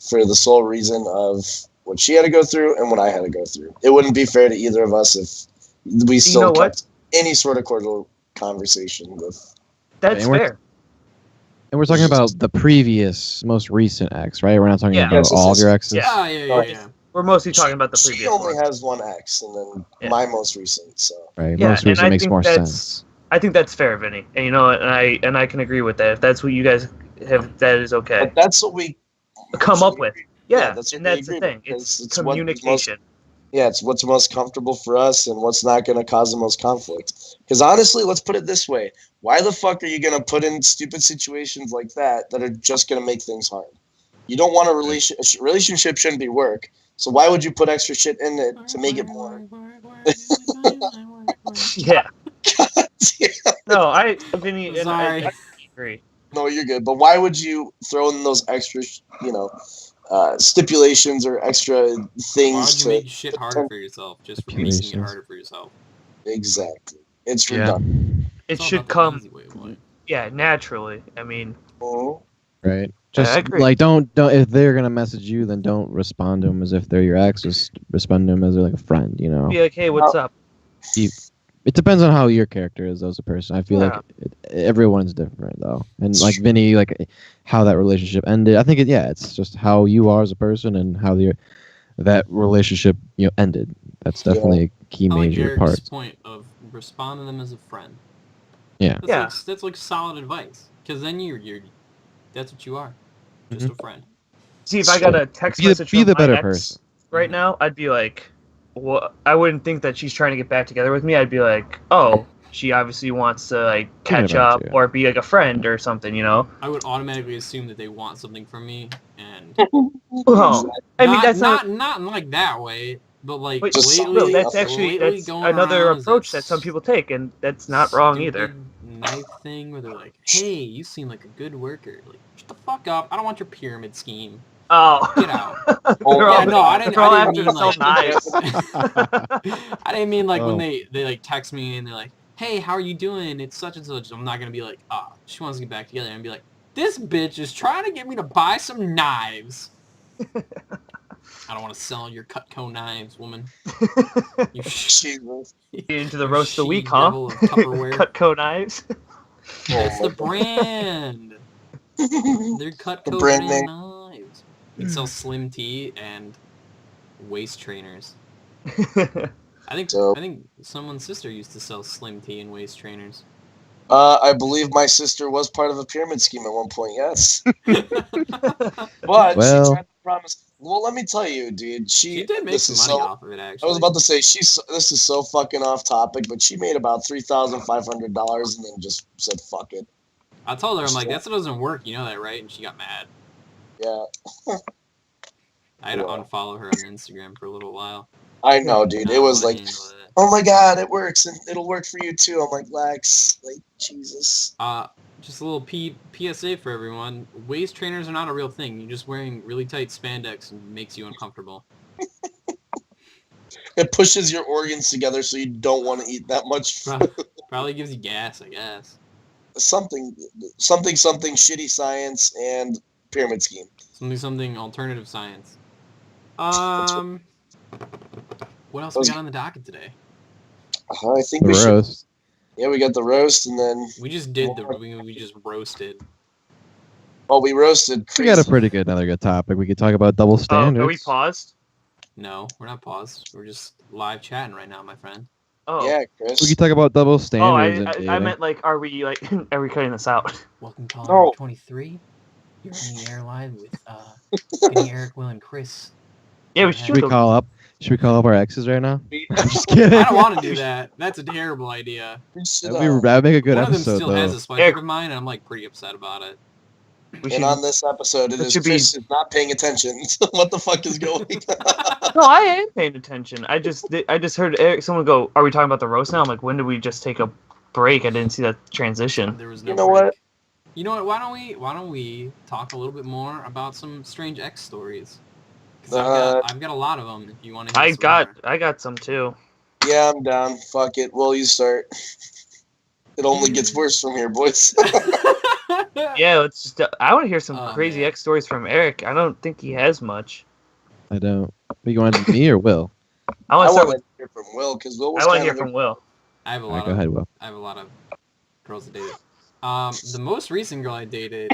for the sole reason of what she had to go through and what I had to go through. It wouldn't be fair to either of us if we still know what? kept any sort of cordial conversation with. That's And we're- fair. And we're talking about the previous, most recent ex, right? We're not talking Yeah. about Yes, all yes, of your yes. exes. Yeah. We're mostly talking about the She previous only one. has one ex, and then Yeah. my most recent. So Right. Yeah, Most and recent I makes think more that's- sense. I think that's fair, Vinny. And you know what? And I can agree with that. If that's what you guys have, that is okay. but that's what we Come up with. Yeah, that's what and we that's the agree thing. with, It's 'cause it's what the most- communication. Yeah, it's what's most comfortable for us and what's not going to cause the most conflict. Because honestly, let's put it this way: why the fuck are you going to put in stupid situations like that are just going to make things hard? You don't want a relationship shouldn't be work. So why would you put extra shit in it to make it more? Yeah. No, Vinny, and Sorry. I agree. No, you're good. But why would you throw in those extra, stipulations or extra Why things would you make shit harder for yourself just for making it Stipulations. harder for yourself? Exactly. It's Yeah. redundant. It It's all should about the come, easy way, boy. yeah, naturally. I mean, Mhm. Right. Yeah, I Just agree. like don't if they're gonna message you, then don't respond to them as if they're your ex. Just respond to them as like a friend. You know. be like, hey, what's up? It depends on how your character is as a person. I feel Yeah. like everyone's different though, and like Vinny, like how that relationship ended. I think it's just how you are as a person and how that relationship ended. That's definitely a key I like major Eric's part. point of respond to them as a friend. Yeah. That's like solid advice. Because then you're that's what you are. Just a friend. See, if I got a text Be the- message be from the my better ex person. right now, I'd be like, well, I wouldn't think that she's trying to get back together with me. I'd be like, oh, she obviously wants to like Thinking catch about up you. or be like a friend or something, you know? I would automatically assume that they want something from me, and Well, I mean, that's not. not in like that way, but like Wait, Just lately, something that's else. actually lately that's going another around is approach that some people take, and that's not wrong either. stupid knife thing where they're like, "Hey, you seem like a good worker." Like, shut the fuck up! I don't want your pyramid scheme. Oh, Get out. Oh, they're yeah, all, no, I didn't- they're all I after didn't to mean, sell like- knives. I didn't mean like when Oh. they like text me and they're like, "Hey, how are you doing? It's such and such." I'm not gonna be like, "Ah, she wants to get back together," and be like, "This bitch is trying to get me to buy some knives." I don't want to sell your Cutco knives, woman. You Jesus. Into the you roast of the week, huh? she-devil of Tupperware. Cutco knives. That's the brand. They're Cutco The brand brand name. knives. You can sell Slim Tea and waist trainers. I think So- someone's sister used to sell Slim Tea and waist trainers. I believe my sister was part of a pyramid scheme at one point, yes. But Well- she tried to promise. Well, let me tell you, dude. She did make this some is money so- off of it, I actually. was about to say this is so fucking off topic, but she made about $3,500 and then just said fuck it. I told her, I'm like, that doesn't work, you know that, right? And she got mad. Yeah, I had to Wow. unfollow her on Instagram for a little while. I know, dude. Not It was wanna like, handle it. oh my god, it works and it'll work for you too. I'm like, Lex, like Jesus. Just a little PSA for everyone. Waist trainers are not a real thing. You're just wearing really tight spandex and makes you uncomfortable. It pushes your organs together so you don't want to eat that much. Probably gives you gas, I guess. something shitty science and pyramid scheme. Something alternative science. What else we got on the docket today? I think The we should. roast. Yeah, we got the roast, and then We just did we just roasted. we roasted. We got a Crazy. pretty good another good topic. We could talk about double Oh, standards. are we paused? No, we're not paused. We're just live chatting right now, my friend. Oh. Yeah, We Chris. could talk about double Oh, standards in I dating. meant like, are we cutting this out? Welcome to No. caller 23. You're on the air live with Vinny, Eric, Will, and Chris. Yeah, we Should should Should we go. call up? Should we call up our exes right now? I'm just kidding. I don't want to do that. That's a terrible idea. We should, That'd make a good One of them episode still though. has a sweatshirt of mine, and I'm like pretty upset about it. We and should. on this episode, it That is should be- Chris is not paying attention. What the fuck is going on? No, I am paying attention. I just heard Eric, someone go, "Are we talking about the roast now?" I'm like, when did we just take a break? I didn't see that transition. There was no You know break. what? You know what? Why don't we talk a little bit more about some strange X stories? Because I've got a lot of them. If you want to hear I got some too. Yeah, I'm down. Fuck it. Will you start? It only gets worse from here, boys. Yeah, let's just. I want to hear some Oh, crazy man. X stories from Eric. I don't think he has much. I don't. But you want to do me or Will? I I want to start want with. to hear from Will because Will was I want to kind hear of from Will. I have a All right, lot go ahead, Will. I have a lot of girls to date. The most recent girl I dated,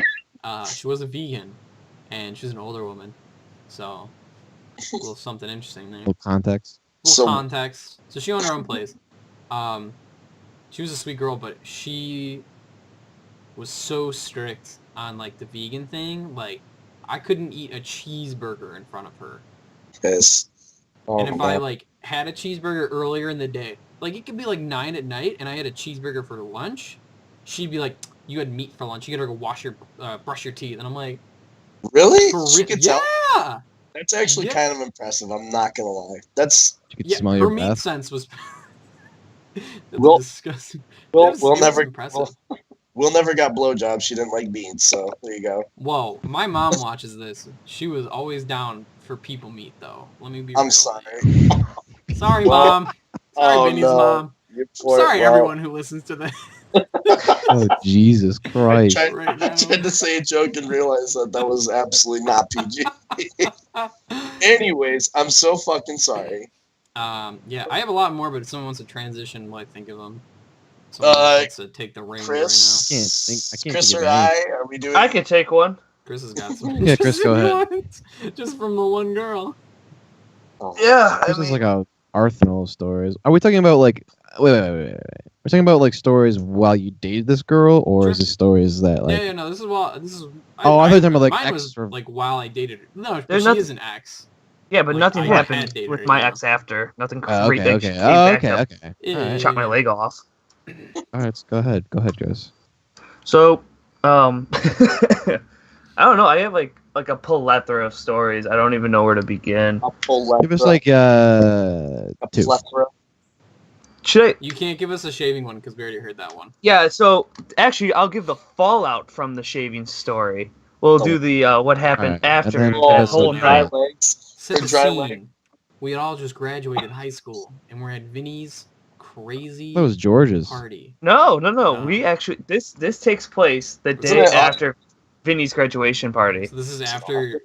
she was a vegan, and she's an older woman, so a little something interesting there. Little context. Little So- context. So she owned her own place. She was a sweet girl, but she was so strict on like the vegan thing. Like, I couldn't eat a cheeseburger in front of her. Yes. Oh, And if I man. like had a cheeseburger earlier in the day, like it could be like 9 at night, and I had a cheeseburger for lunch, she'd be like, "You had meat for lunch. You gotta go brush your teeth." And I'm like, Really? "For She real? could tell? Yeah, That's actually Yeah. kind of impressive. I'm not gonna lie. That's You could yeah." smell Her your meat breath. sense was that's We'll- disgusting. Will. It Will was never. impressive. Will never got blowjobs. She didn't like beans. So there you go. Whoa, my mom watches this. She was always down for people meat, though. Let me be I'm real. sorry. Sorry, Well, Mom. Sorry, oh, Vinny's no. mom. You're I'm sorry, well, everyone who listens to this. Oh Jesus I Christ! tried, Right I now. tried to say a joke and realized that was absolutely not PG. Anyways, I'm so fucking sorry. Yeah, I have a lot more, but if someone wants to transition, what I think of them. Someone else wants to take the reins right Chris, I can't Chris think or of any. I, are we doing? I could take one. now. Chris has got some. Yeah, Chris, go ahead. Just from the one girl. Oh, Yeah, This is like a arsenal of stories. Are we talking about like? Wait. We're talking about like stories while you dated this girl, or Sure. is this stories that like? Yeah, no, this is. Oh, I thought you were talking about, like, mine ex was for- like while I dated her. No, but There's she nothing- is an ex. yeah, but Like, nothing I had happened dated with her, my yeah. ex after. Nothing Oh, great. okay, She okay, came oh, back okay, up, okay. Yeah, All right, Shot my leg off. all right. Go ahead, Chris. So, I don't know. I have like a plethora of stories. I don't even know where to begin. a plethora. Give us like a two. plethora. Should I? You can't give us a shaving one because we already heard that one. Yeah. So actually, I'll give the fallout from the shaving story. We'll do the what happened Alright, and after then that Oh, whole yeah. dry night. legs. Set Or the dry scene. leg. We had all just graduated high school, and we're at Vinny's crazy That was George's. party. No. No. We actually this takes place the Isn't day it after Vinny's graduation party. So this is after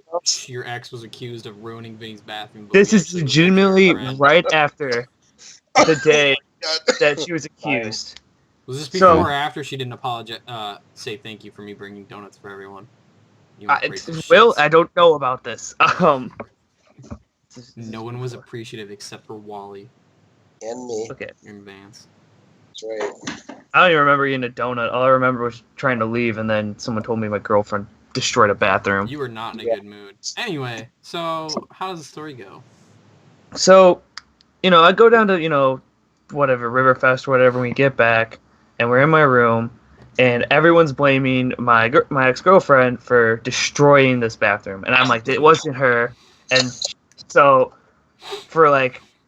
your ex was accused of ruining Vinny's bathroom. but This we is actually was legitimately actually friends. right after the day that she was accused. Was this So- before or after she didn't say thank you for me bringing donuts for everyone? You ungrateful Will, shits. I don't know about this. No one was appreciative except for Wally And me. Okay. in Vance. That's right. I don't even remember eating a donut. All I remember was trying to leave, and then someone told me my girlfriend destroyed a bathroom. You were not in a Yeah. good mood. Anyway, so how does the story go? So, I go down to, whatever, Riverfest or whatever when we get back, and we're in my room, and everyone's blaming my ex-girlfriend for destroying this bathroom. And I'm like, it wasn't her. And so,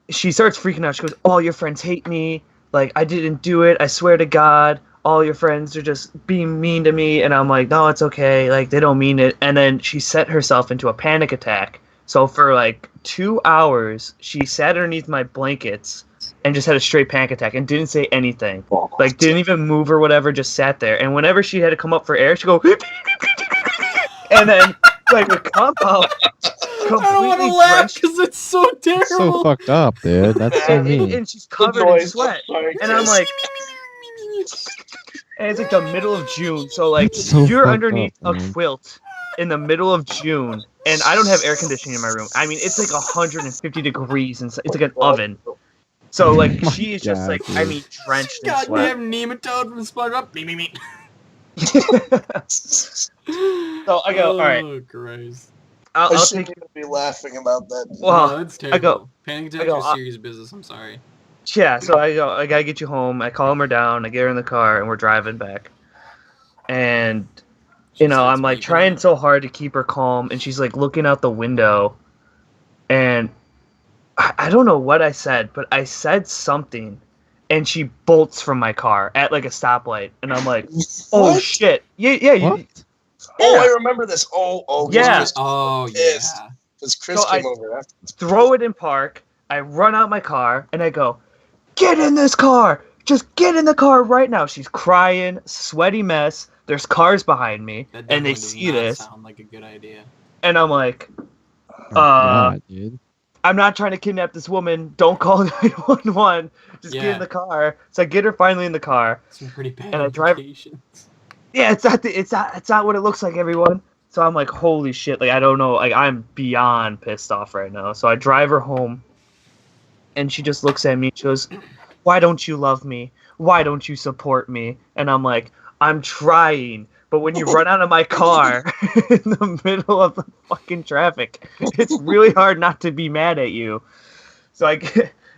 she starts freaking out. She goes, all your friends hate me. Like, I didn't do it. I swear to God. All your friends are just being mean to me. And I'm like, no, it's okay. Like, they don't mean it. And then she set herself into a panic attack. So for 2 hours, she sat underneath my blankets and just had a straight panic attack and didn't say anything. Like, didn't even move or whatever, just sat there. And whenever she had to come up for air, she'd go, and then, would come out I don't want to completely laugh drenched. because it's so That's terrible. so fucked up, dude. That's so And, mean. and she's The covered in noise. sweat. Sorry, And I'm Chris. like, and it's like the middle of June. So, That's so you're fucked underneath up, a man. quilt in the middle of June. And I don't have air conditioning in my room. I mean, it's 150 degrees inside. It's like an oven. So, Oh my she is just God, I dude. mean, drenched in sweat. Goddamn nematode from SpongeBob. Me, me, me. So I go, all right. Oh, Christ. I I'll shouldn't take. even be laughing about that. Well, no, that's terrible. go- Panic I attack go, is serious business. I'm sorry. Yeah, so I go, I gotta get you home. I calm her down. I get her in the car, and we're driving back. And She I'm starts trying weeping. so hard to keep her calm, and she's looking out the window, and I don't know what I said, but I said something, and she bolts from my car at like a stoplight, and I'm like, oh What? shit, yeah, What? Oh, I remember this. Oh, Yeah. Chris Oh, pissed. yeah. Because Chris So came over after. throw it in park. I run out my car and I go, get in this car! Just get in the car right now. She's crying, sweaty mess. There's cars behind me, That and they definitely does see not this, sound like a good idea. and I'm like, Oh, God, dude. I'm not trying to kidnap this woman. Don't call 911. Just get Yeah. in the car. So I get her finally in the car. Some pretty bad And I drive- implications. Yeah, it's not what it looks like, everyone. So I'm like, holy shit! Like I don't know. Like I'm beyond pissed off right now. So I drive her home, and she just looks at me. She goes, "Why don't you love me? Why don't you support me?" And I'm like, I'm trying. But when you run out of my car in the middle of the fucking traffic, it's really hard not to be mad at you. So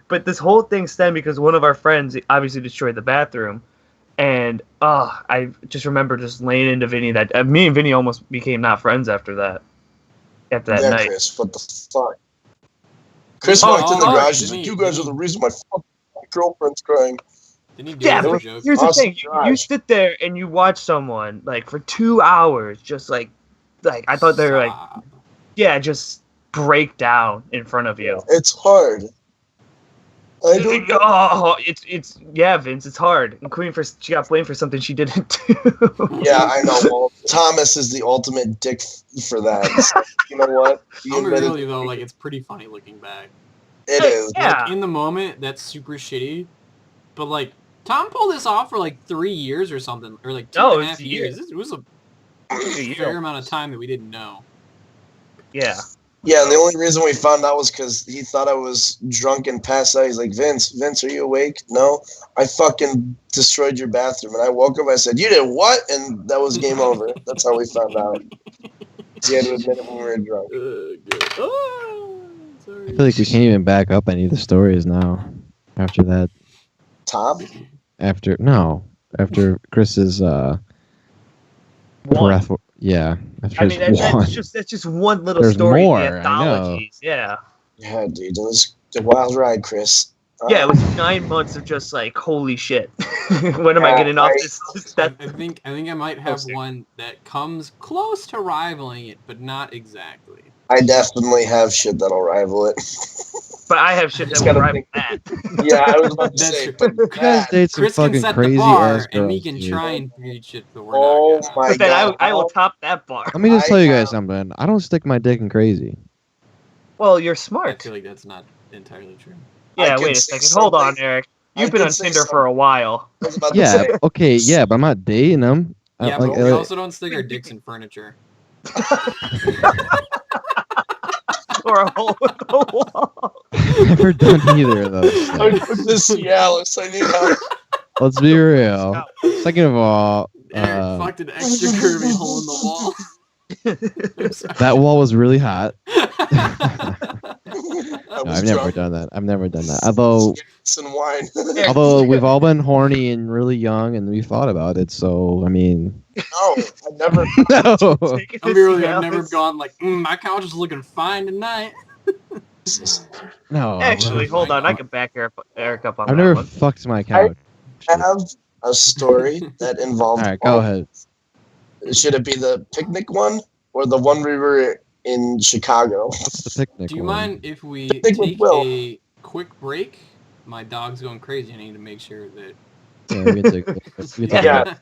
but this whole thing stemmed because one of our friends obviously destroyed the bathroom. And I just remember just laying into Vinny that me and Vinny almost became not friends after that. After that Yeah, night. Chris, what the fuck? Chris Oh, walked in the oh, garage. He's didn't like, he- "You guys didn't are the he- reason my fucking girlfriend's crying." Didn't he do Yeah, it as a but joke? here's the Awesome thing: you garage. sit there and you watch someone like for 2 hours, just like I thought they were like, Sob. yeah, just break down in front of you. It's hard. I don't know. Oh, it's yeah, Vince, it's hard. And Queen she got blamed for something she didn't do. Yeah, I know. Well, Thomas is the ultimate dick for that. So, you know what? He I'll be admitted really though, like it's pretty funny looking back. it is. Yeah. Like in the moment, that's super shitty. But like Tom pulled this off for like 3 years or something, or like two No, and a it's half a year. years. It was a Yeah. fair amount of time that we didn't know. Yeah. Yeah, and the only reason we found out was because he thought I was drunk and passed out. He's like, Vince, are you awake? No. I fucking destroyed your bathroom. And I woke up, I said, you did what? And that was game over. That's how we found out. He had to admit it when we were drunk. Good. Oh, sorry. I feel like we can't even back up any of the stories now. After that, Tom? after Chris's One. breath. Yeah, after I mean, his one. that's just one little There's story more, in I the anthologies. Yeah. Yeah, dude. It was a wild ride, Chris. Yeah, it was 9 months of just like, holy shit. When am I getting off this? I think I might have one that comes close to rivaling it, but not exactly. I definitely have shit that'll rival it. But I have shit that Just will gotta rival think. that. Yeah, I was about to That's say. true. But You guys that, date some Chris can fucking set the crazy bar, ass and we girls, can dude. try and reach it, but we're oh not gonna. my But then god. I will top that bar. Let me just I tell you guys have- something. I don't stick my dick in crazy. Well, you're I smart. feel like that's not entirely true. I Yeah, could wait a say second. Hold on, something. Eric. I You've been could on say Tinder for a while. I was about to Yeah, say. okay, yeah, but I'm not dating them. Yeah, like, but we also don't stick our dicks in furniture. Or a hole in the wall. I've never done either of those. I things. put this Cialis. I need help. Let's be real. Second of all, Eric fucked an extra curvy hole in the wall. I'm sorry. that wall was really hot. I No, was I've never drunk. done that. I've never done that. Although, Some wine. although we've all been horny and really young, and we thought about it. So I mean, No, I never. no. Taking I'll be this really, I've never Cialis. gone like, my couch is looking fine tonight. No. Actually, hold on. I can back Eric up on I've that never one. fucked my couch. I have a story that All involved. right, go ahead. Should it be the picnic one or the one we were in Chicago? What's the picnic? Do you one? mind if we think we take will. a quick break? My dog's going crazy. I need to make sure that. Yeah, we can take. We can talk Yeah. about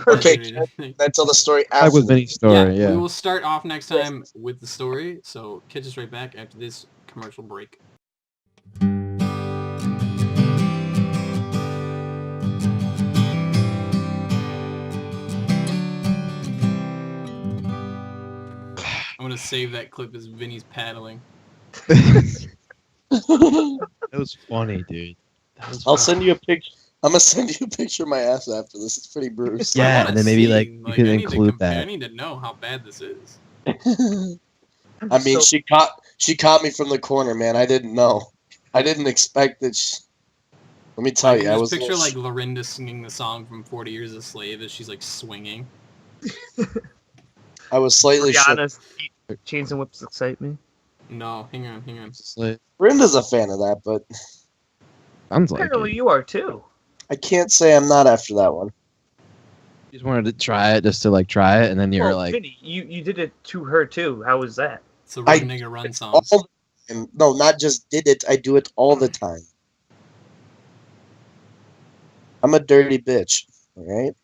Okay, That's Can I tell the story That after? was Vinny's story. We Yeah. will start off next time with the story. So catch us right back after this commercial break. I'm gonna save that clip as Vinny's paddling. That was funny, dude. That was I'll funny. send you a picture. I'm gonna send you a picture of my ass after this. It's pretty bruised. Yeah, I wanna and then maybe, see, like, you could I need to include compare- that. I need to know how bad this is. I mean, she caught me from the corner, man. I didn't know. I didn't expect that. Let me tell Like, you, I just was. picture like Lorinda singing the song from 40 Years a Slave as she's like swinging. I was slightly shook. Rihanna's Chains and Whips excite me. No, hang on. It's like- Brenda's a fan of that, but Sounds like Apparently it. you are too. I can't say I'm not after that one. You just wanted to try it, just to like try it, and then you're like, Vinny, you did it to her too. How was that? It's a I- Run Nigga Run song. All the time. No, not just did it. I do it all the time. I'm a dirty bitch. All right.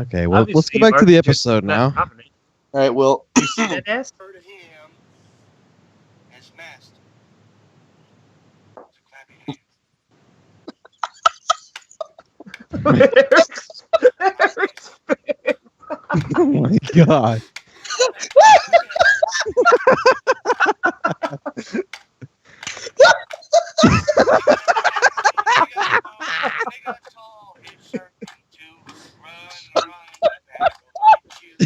okay, well, let's Obviously, go back to you the are just episode not now. confident. All right. Well, You see that ass? Heard of him as master. So clap your hands. Oh my god. Nigga told his servant to run, back you.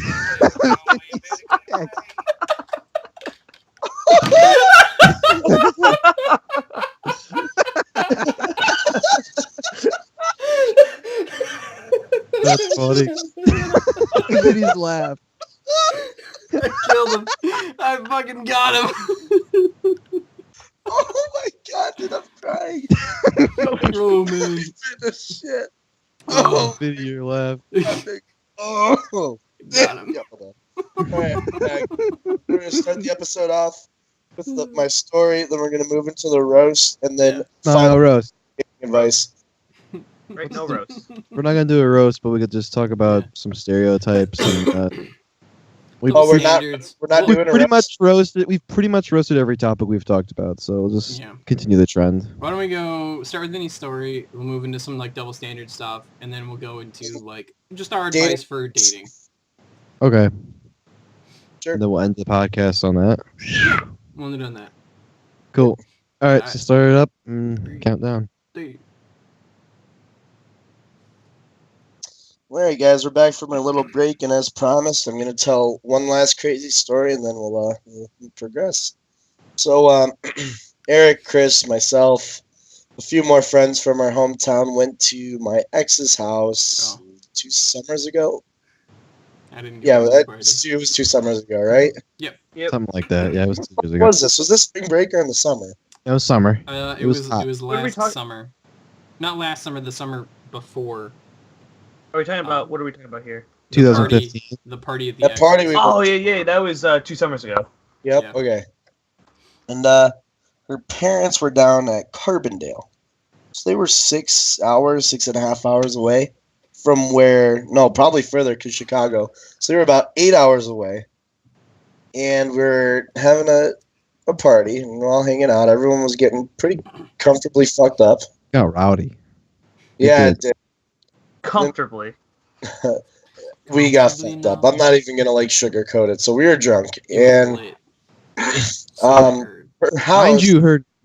That's funny. Vinny's laugh. I killed him. I fucking got him. oh my god, dude, I'm crying. Oh man. Shit. Oh, Vinny, your laugh. Oh. got him. Yeah, hold on. All right, back. We're gonna start the episode off with my story. Then we're gonna move into the roast, and then No, final roast. advice. Right, no roast. We're not gonna do a roast, but we could just talk about some stereotypes and we Oh, we're not- Standards. we're not Well, doing a pretty roast. much roasted. We've pretty much roasted every topic we've talked about, so we'll just Yeah. continue the trend. Why don't we go start with Vinny's story? We'll move into some like double standard stuff, and then we'll go into like just our Dating. advice for dating. Okay. Sure. And then we'll end the podcast on that. We'll only done that. Cool. All right, Alright. so start it up and count down. Three. All right, guys, we're back from our little break, and as promised, I'm gonna tell one last crazy story, and then we'll progress. So, Eric, Chris, myself, a few more friends from our hometown went to my ex's house Oh. 2 summers ago. I didn't. Go Yeah, to the that, party. it was 2 summers ago, right? Yep. Something like that. Yeah, it was 2 years What ago. was this? Was this spring break or in the summer? It was summer. It It was was hot. it was What are we last talking- summer, not last summer. The summer before Are we talking about what are we talking about here? the party, 2015. the party at the That X. party we Oh yeah, that was 2 summers ago. Yep. Yeah. Okay. And her parents were down at Carbondale, so they were 6 hours, 6.5 hours away from where. No, probably further because Chicago. So they were about 8 hours away, and we're having a party, and we're all hanging out. Everyone was getting pretty comfortably fucked up. Got rowdy. Yeah, did. it did. Comfortably. We got Comfortably fucked up. not. I'm not even gonna like sugarcoat it. So we were drunk, and Lit. her house.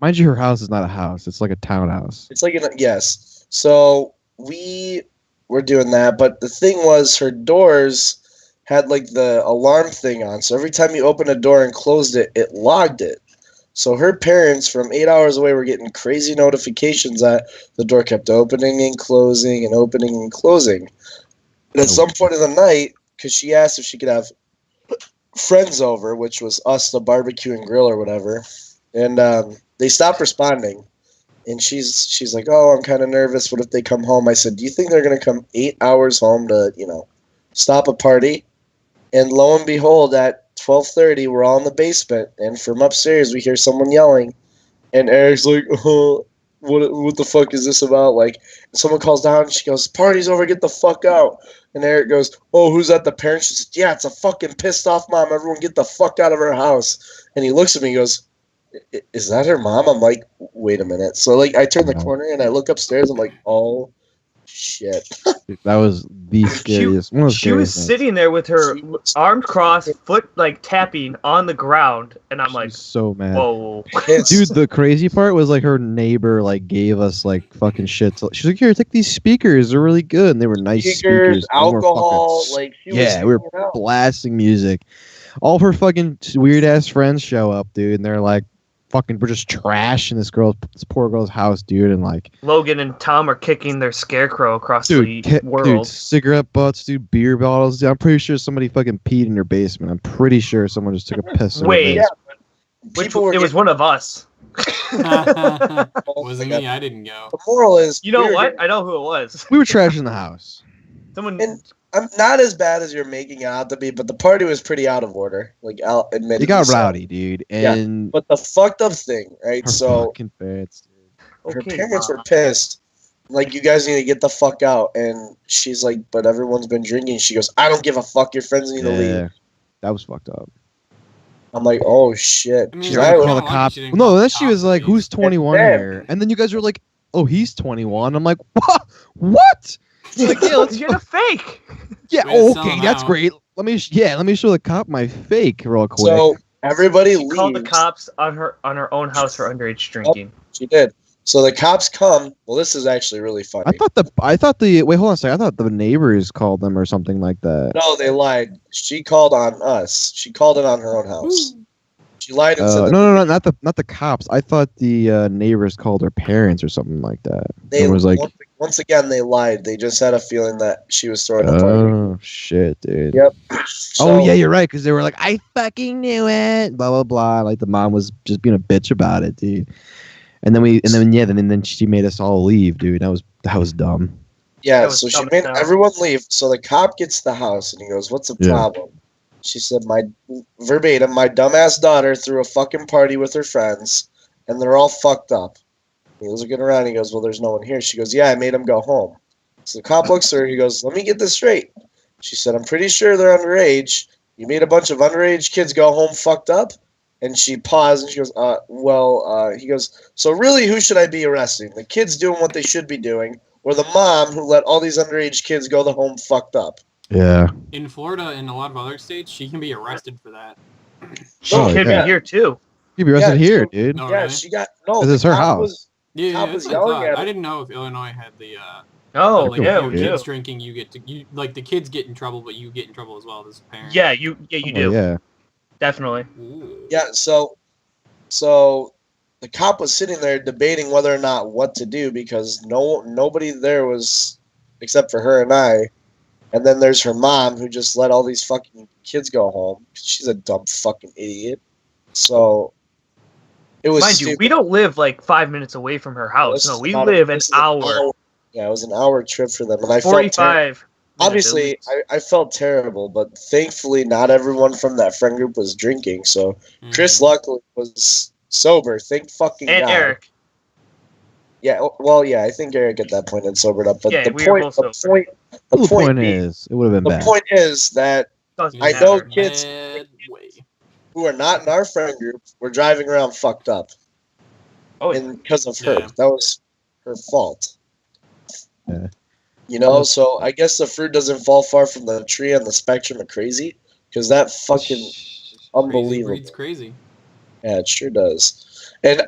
Mind you, her house is not a house. It's like a townhouse. It's like yes. So we were doing that, but the thing was, her doors had like the alarm thing on. So every time you opened a door and closed it, it logged it. So her parents from 8 hours away were getting crazy notifications that the door kept opening and closing and opening and closing. And at some point in the night, because she asked if she could have friends over, which was us, the barbecue and grill or whatever, and they stopped responding. And she's like, "Oh, I'm kind of nervous. What if they come home?" I said, "Do you think they're gonna come 8 hours home to, stop a party?" And lo and behold, at 12:30, we're all in the basement, and from upstairs we hear someone yelling, and Eric's like, "Oh, what the fuck is this about?" Like, someone calls down, and she goes, "Party's over, get the fuck out." And Eric goes, "Oh, who's that?" The parents. She said, "Yeah, it's a fucking pissed off mom. Everyone get the fuck out of her house." And he looks at me and goes, "Is that her mom?" I'm like, "Wait a minute." So like I turn the corner and I look upstairs. I'm like, "Oh shit." Dude, that was the scariest. One of the She was scariest things. sitting there with her She was- arms crossed, foot like tapping on the ground, and I'm She like, was so mad. whoa. It's- Dude, the crazy part was like her neighbor like gave us like fucking shit. So she's like, "Here, take these speakers. They're really good." And they were nice speakers. and we're alcohol, fucking- like she yeah, was we were blasting music. All of her fucking weird ass friends show up, dude, and they're like, "Fucking, we're just trashing this poor girl's house, dude." And like, Logan and Tom are kicking their scarecrow across dude, the world. dude, cigarette butts, dude, beer bottles. Dude, I'm pretty sure somebody fucking peed in your basement. I'm pretty sure someone just took a piss. in her Wait. basement. Which People were it was one of us. Wasn't me. I didn't go. The moral is, You know we were what? getting- I know who it was. We were trashing the house. Someone. And I'm not as bad as you're making it out to be, but the party was pretty out of order. Like, I'll admit It got rowdy, dude. And But the fucked up thing, right? her So fucking parents, dude. her Okay, parents Mom. were pissed. Like, you guys need to get the fuck out. And she's like, but everyone's been drinking. She goes, I don't give a fuck. Your friends need to leave. Yeah, that was fucked up. I'm like, oh shit. I mean, She She's Yeah, like, tried to I call the don't like cops. she didn't No, call then the she was cops, like, please. "Who's 21 then- here?" And then you guys were like, "Oh, he's 21." I'm like, "What? What?" She's like, "Yeah, let's." You're the fake. Yeah, We had to sell okay, him that's out. great. Let me show the cop my fake real quick. so everybody She leaves. called the cops on her own house for underage drinking. She did. So the cops come. Well, this is actually really funny. I thought the wait, hold on a second. I thought the neighbors called them or something like that. No, they lied. She called on us. She called it on her own house. She lied and said that No, not the cops. I thought the neighbors called her parents or something like that. they It was like, once again they lied. They just had a feeling that she was throwing a party. oh shit, dude. Yep. Oh So- yeah, you're right, because they were like, I fucking knew it. Blah blah blah. Like the mom was just being a bitch about it, dude. And then she made us all leave, dude. That was dumb. Yeah, That was so she dumb as made hell. everyone leave. So the cop gets to the house and he goes, "What's the Yeah. problem?" She said, "My verbatim, my dumbass daughter threw a fucking party with her friends, and they're all fucked up." He was looking around. He goes, "Well, there's no one here." She goes, "Yeah, I made them go home." So the cop looks at her. He goes, "Let me get this straight." She said, "I'm pretty sure they're underage. You made a bunch of underage kids go home fucked up." And she paused and she goes, he goes, "So really, who should I be arresting? The kids doing what they should be doing, or the mom who let all these underage kids go the home fucked up?" Yeah. In Florida and a lot of other states, she can be arrested for that. She Oh, could yeah. be here too. You'd be arrested Yeah, here, so- dude. No, Yeah, really? she got no. 'Cause it's the her cop house. was- Yeah, Cop that's was what I yelling thought. at I her. didn't know if Illinois had the Oh, like yeah, if we your do. kids drinking, you get to like the kids get in trouble, but you get in trouble as well as a parent. Yeah, you Oh, do. yeah. Definitely. Ooh. Yeah, so the cop was sitting there debating whether or not what to do because nobody there was except for her and I. And then there's her mom who just let all these fucking kids go home. She's a dumb fucking idiot. So it was Mind you, stupid. we don't live like 5 minutes away from her house. This No, is we about live an this is hour. Yeah, it was an hour trip for them, and I felt 45 minutes at obviously least. I felt terrible, but thankfully not everyone from that friend group was drinking. So Chris Mhm. luckily was sober. Thank fucking And God. Eric. Yeah, well, yeah, I think Eric at that point had sobered up. But Yeah, the we were point, both the sober. point, the The point, point being- is, it would have been the bad. point is that Doesn't I matter. know kids Bad way. who are not in our friend group were driving around fucked up, Oh, yeah. and because of her, Yeah. that was her fault. Yeah. You know, so I guess the fruit doesn't fall far from the tree on the spectrum of crazy, because that fucking Crazy unbelievable. breeds crazy. Yeah, it sure does. And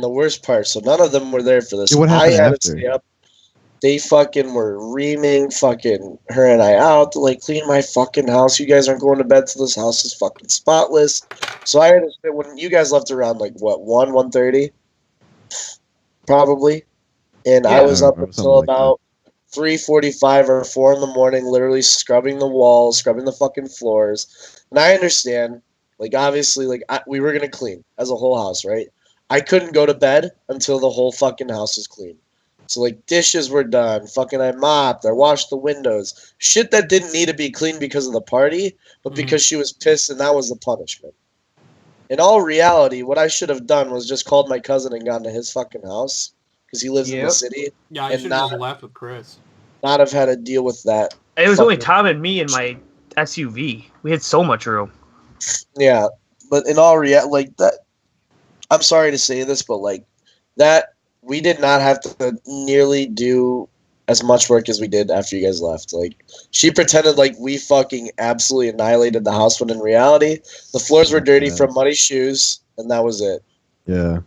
the worst part, so none of them were there for this. Yeah, what happened I had after? to stay up. They fucking were reaming fucking her and I out to like clean my fucking house. You guys aren't going to bed till this house is fucking spotless. So I had to stay when you guys left around like what, 1:30? Probably. And I Yeah. was up Something until like that. about 3:45 or 4 in the morning, literally scrubbing the walls, scrubbing the fucking floors. And I understand, like obviously, like we were gonna clean as a whole house, right? I couldn't go to bed until the whole fucking house was clean. So like dishes were done, fucking I mopped, I washed the windows, shit that didn't need to be cleaned because of the party, but Mhm. because she was pissed, and that was the punishment. In all reality, what I should have done was just called my cousin and gone to his fucking house because he lives in the Yep. city, Yeah, I And should have just not- left with Chris. not have had to deal with that. It was only Fucking- Tom and me in my SUV. We had so much room. Yeah, but in all reality, like that, I'm sorry to say this, but like that, we did not have to nearly do as much work as we did after you guys left. Like she pretended like we fucking absolutely annihilated the house, when in reality, the floors were dirty Yeah. from muddy shoes, and that was it. Yeah.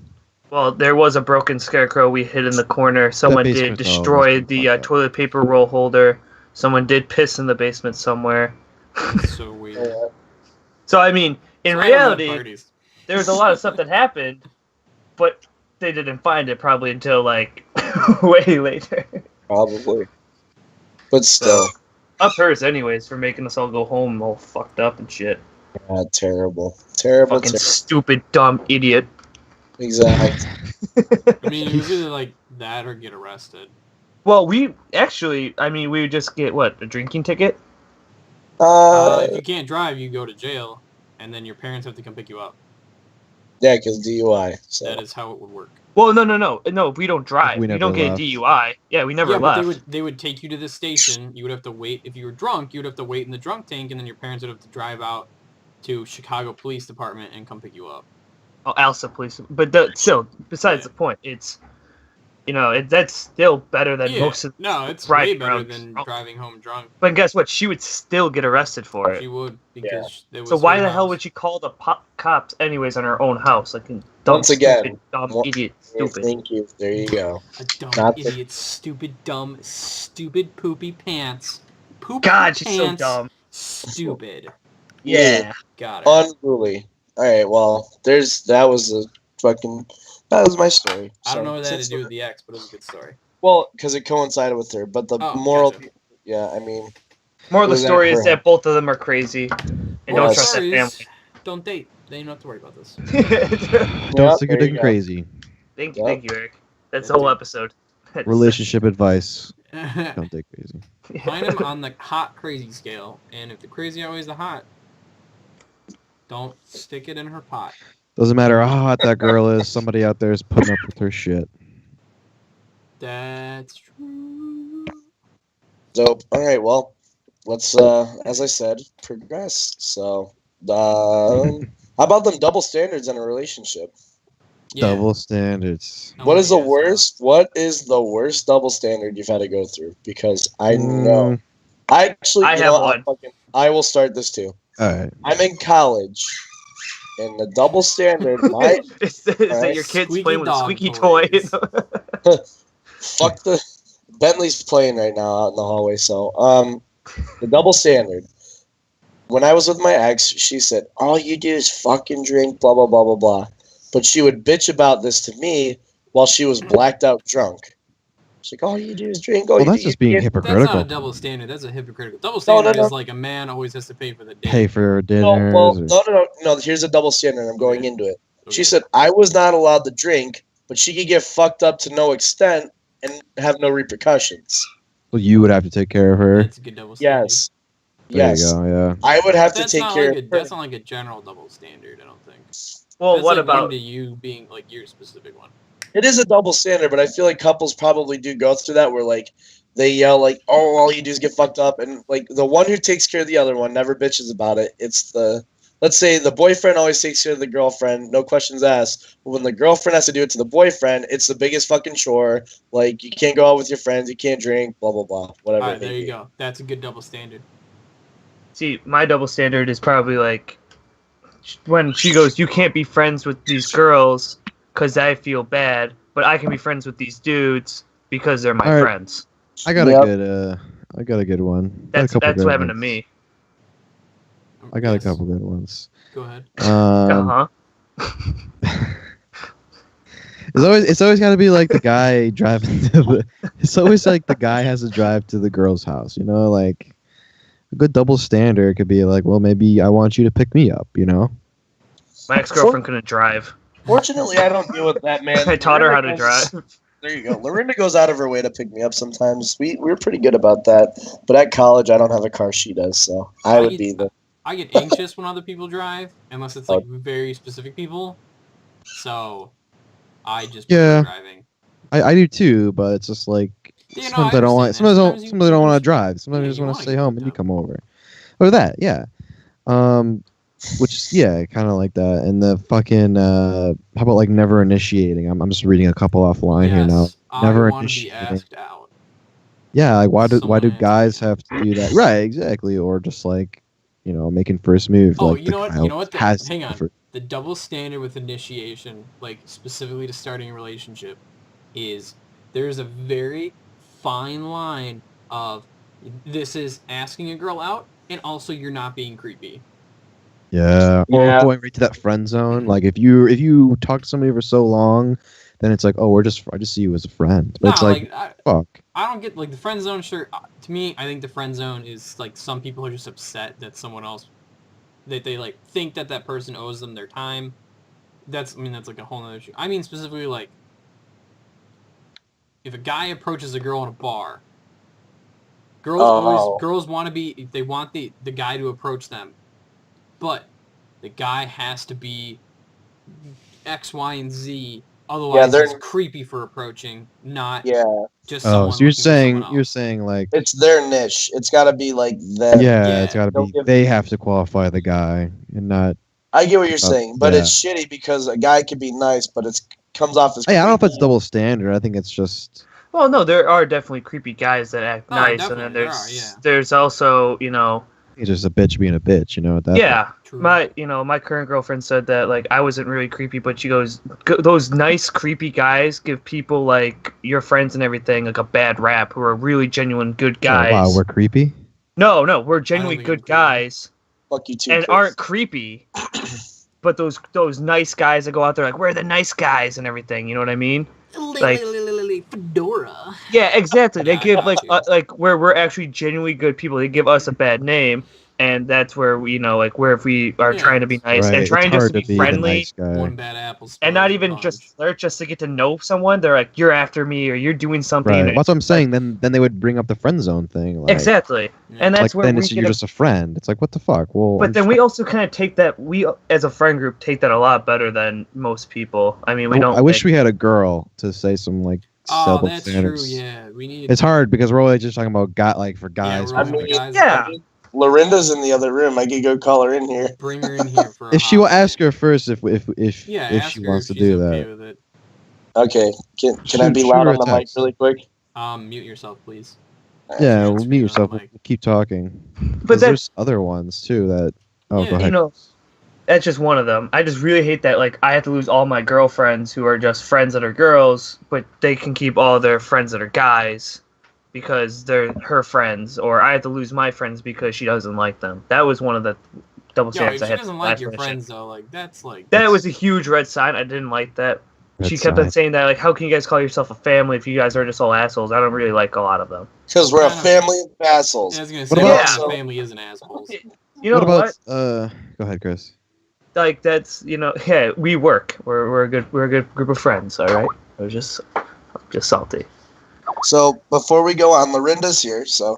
Well, there was a broken scarecrow we hid in the corner. Someone did basement, though, destroy was the fucked up. toilet paper roll holder. Someone did piss in the basement somewhere. That's so weird. So, I mean, in That's why I don't have reality, parties. there was a lot of stuff that happened, but they didn't find it probably until, like, way later. Probably, but still, Up hers, anyways, for making us all go home all fucked up and shit. terrible, terrible, Fucking terrible. stupid, dumb idiot. Exactly. I mean, it was either like that or get arrested. Well, we would just get what, a drinking ticket? If you can't drive, you go to jail, and then your parents have to come pick you up. Yeah, because DUI. So That is how it would work. Well, no. If we don't drive, We we never don't get left. a DUI. Yeah, we never Yeah, but left. they would take you to the station. You would have to wait. If you were drunk, you would have to wait in the drunk tank, and then your parents would have to drive out to Chicago Police Department and come pick you up. Oh, Alsa police. But still, besides Yeah. the point, it's that's still better than Yeah, most of no, it's driving way better around than drunk. driving home drunk. But guess what? She would still get arrested for it. She would because it was So why her the hell house. would she call the cops anyways on her own house? Like, dumb, Once again, stupid, dumb more- idiot, stupid. thank you. There you go. A dumb Not the- idiot, stupid, dumb, stupid, poopy pants. Poopy God, she's so pants, dumb. Stupid. Yeah. Got it. Unruly. All right. Well, that was my story. I don't So, know what that had since to do we're- with the ex, but it was a good story. Well, because it coincided with her, but the Oh, moral. gotcha. Yeah, I mean, Moral of the Was that story is her? that both of them are crazy, and Moral don't Yes. trust that story is, family. don't date. Then you don't have to worry about this. Don't yeah, stick your there dick you in go. crazy. thank Yep. you, Eric. That's Yeah, the whole dude. episode. Relationship advice. Find Don't take crazy. him on the hot crazy scale, and if the crazy outweighs the hot, don't stick it in her pot. Doesn't matter how hot that girl is. Somebody out there is putting up with her shit. That's true. Dope. All right. Well, let's, as I said, progress. So, how about them double standards in a relationship? Yeah. Double standards. I What wanna is the guess, worst? What is the worst double standard you've had to go through? Because I know. I actually, I you have know, one. I will start this too. All right. I'm in college, and the double standard. My is that your kids Squeaky playing with a dog squeaky toy? toys. fuck the Bentley's playing right now out in the hallway. So, the double standard. When I was with my ex, she said, "All you do is fucking drink, blah blah blah blah blah." But she would bitch about this to me while she was blacked out drunk. She's like, "All you do is drink." Well, that's just being That's hypocritical. not a double standard. That's a hypocritical. Double standard is like a man always has to pay for the date. Pay for No, dinners. well, or- no. Here's a double standard. I'm going into it. Okay. She said I was not allowed to drink, but she could get fucked up to no extent and have no repercussions. Well, you would have to take care of her. That's a good double standard. Yes. There Yes. you go. Yeah. I would have That's to take not care like of her. that's not like a general double standard. I don't think. Well, That's what like one about to you being like your specific one? It is a double standard, but I feel like couples probably do go through that where like they yell like, "Oh, all you do is get fucked up," and like the one who takes care of the other one never bitches about it. It's let's say the boyfriend always takes care of the girlfriend, no questions asked. But when the girlfriend has to do it to the boyfriend, it's the biggest fucking chore. Like you can't go out with your friends, you can't drink, blah blah blah, whatever. All it right, may there you be. go. That's a good double standard. See, my double standard is probably like when she goes, "You can't be friends with these girls because I feel bad, but I can be friends with these dudes because they're my All right. friends." I got Yep. I got a good one. Got a That's couple that's good what happened to ones. me. I got a Yes. couple good ones. Go ahead. It's always got to be like the guy driving to the. It's always like the guy has to drive to the girl's house. You know, like a good double standard could be like, well, maybe I want you to pick me up. You know. My ex-girlfriend couldn't drive. Fortunately, I don't deal with that, man. I taught her how to Lorinda drive. goes- There you go. Lorinda goes out of her way to pick me up sometimes. We're pretty good about that. But at college, I don't have a car. She does, so I would be the. I get anxious when other people drive, unless it's like very specific people. So, I just prefer Yeah. driving. I do too, but it's just like You know, sometimes I I don't want. understand that. Sometimes Sometimes I you don't want to just- drive. Sometimes yeah, I just you want to wanna stay get home picked and you up. come over. Or that, yeah. Which is kind of like that. And the fucking how about like never initiating? I'm just reading a couple offline here now. Yes, Never I want to be initiating. asked out. Yeah, like why do Someone guys asked me. have to do that? Right, exactly. Or just like making first move. Oh, like you the know what? guy You know what? has Hang on. effort. The double standard with initiation, like specifically to starting a relationship, is there's a very fine line of this is asking a girl out, and also you're not being creepy. Yeah, or Yeah. going right to that friend zone. Like if you talk to somebody for so long, then it's like, oh, I just see you as a friend. But it's like, fuck. I don't get like the friend zone. Sure, to me, I think the friend zone is like some people are just upset that someone else that they like think that person owes them their time, that's like a whole nother issue. I mean specifically like if a guy approaches a girl in a bar, girls want to be, they want the guy to approach them, but the guy has to be X, Y, and Z. Otherwise, they're- he's creepy for approaching, not Yeah, just Oh, someone so you're looking for someone saying else. you're saying like it's their niche. It's got to be like them. yeah, it's got to Don't be give- they have to qualify the guy and not. I get what you're saying, but yeah. it's shitty because a guy could be nice, but it comes off as. Hey, I don't know if it's creepy. double standard. I think it's just Well, no, there are definitely creepy guys that act Oh, nice, and definitely, then there there's are, yeah. there's also it's just a bitch being a bitch. You know what that? yeah. True. My current girlfriend said that like I wasn't really creepy, but she goes, those nice creepy guys give people like your friends and everything like a bad rap who are really genuine good guys. Oh, wow, we're creepy. No, we're genuinely think I'm good creepy. guys Fuck you too. and Chris. aren't creepy. But those nice guys that go out there like we're the nice guys and everything, you know what I mean? Like Fedora. yeah, exactly. They Yeah, I give got you. like where we're actually genuinely good people. They give us a bad name, and that's where we like where if we are Yeah. trying to be nice Right. and trying it's just hard to be friendly. the nice guy. One bad apple. And not spoils the even bunch. just flirt, just to get to know someone. They're like, "You're after me," or "You're doing something." Right. and That's what I'm it's saying. Then they would bring up the friend zone thing. Like, exactly, Yeah. and that's like where then we it's, get. you're just a friend. It's like what the fuck. Well, But then we also kind of take that. We as a friend group take that a lot better than most people. I mean, we don't. I wish we had a girl to say some like Oh, double that's standards. true. Yeah, we need. It's hard because we're always just talking about for Yeah, guys. we're I all mean, guys. yeah. Lorinda's in the other room. I could go call her in here. Bring her in here for. A if she will hot ask minute. her first if Yeah, if ask she her wants if to she's do okay that. with it. Okay, can I be Shoot loud her on a the mic text. really quick? Mute yourself, please. Yeah, Sure, well, it's mute fine, yourself. Mike. We'll keep talking. But But that there's other ones too that. Oh, Yeah, go ahead. you know, that's just one of them. I just really hate that. Like, I have to lose all my girlfriends who are just friends that are girls, but they can keep all their friends that are guys because they're her friends, or I have to lose my friends because she doesn't like them. That was one of the double Yo, standards if I she had. doesn't last like your relationship. friends though, like that's like. That was a huge red sign. I didn't like that. Red She kept on sign. saying that, like, how can you guys call yourself a family if you guys are just all assholes? I don't really like a lot of them. Because we're a Kind of- family of assholes. I was gonna What say, about- yeah, family isn't assholes. You know what what? about Go ahead, Chris. Like, that's, yeah, we work. We're a good group of friends. All right. I was just salty. So before we go on, Lorinda's here, so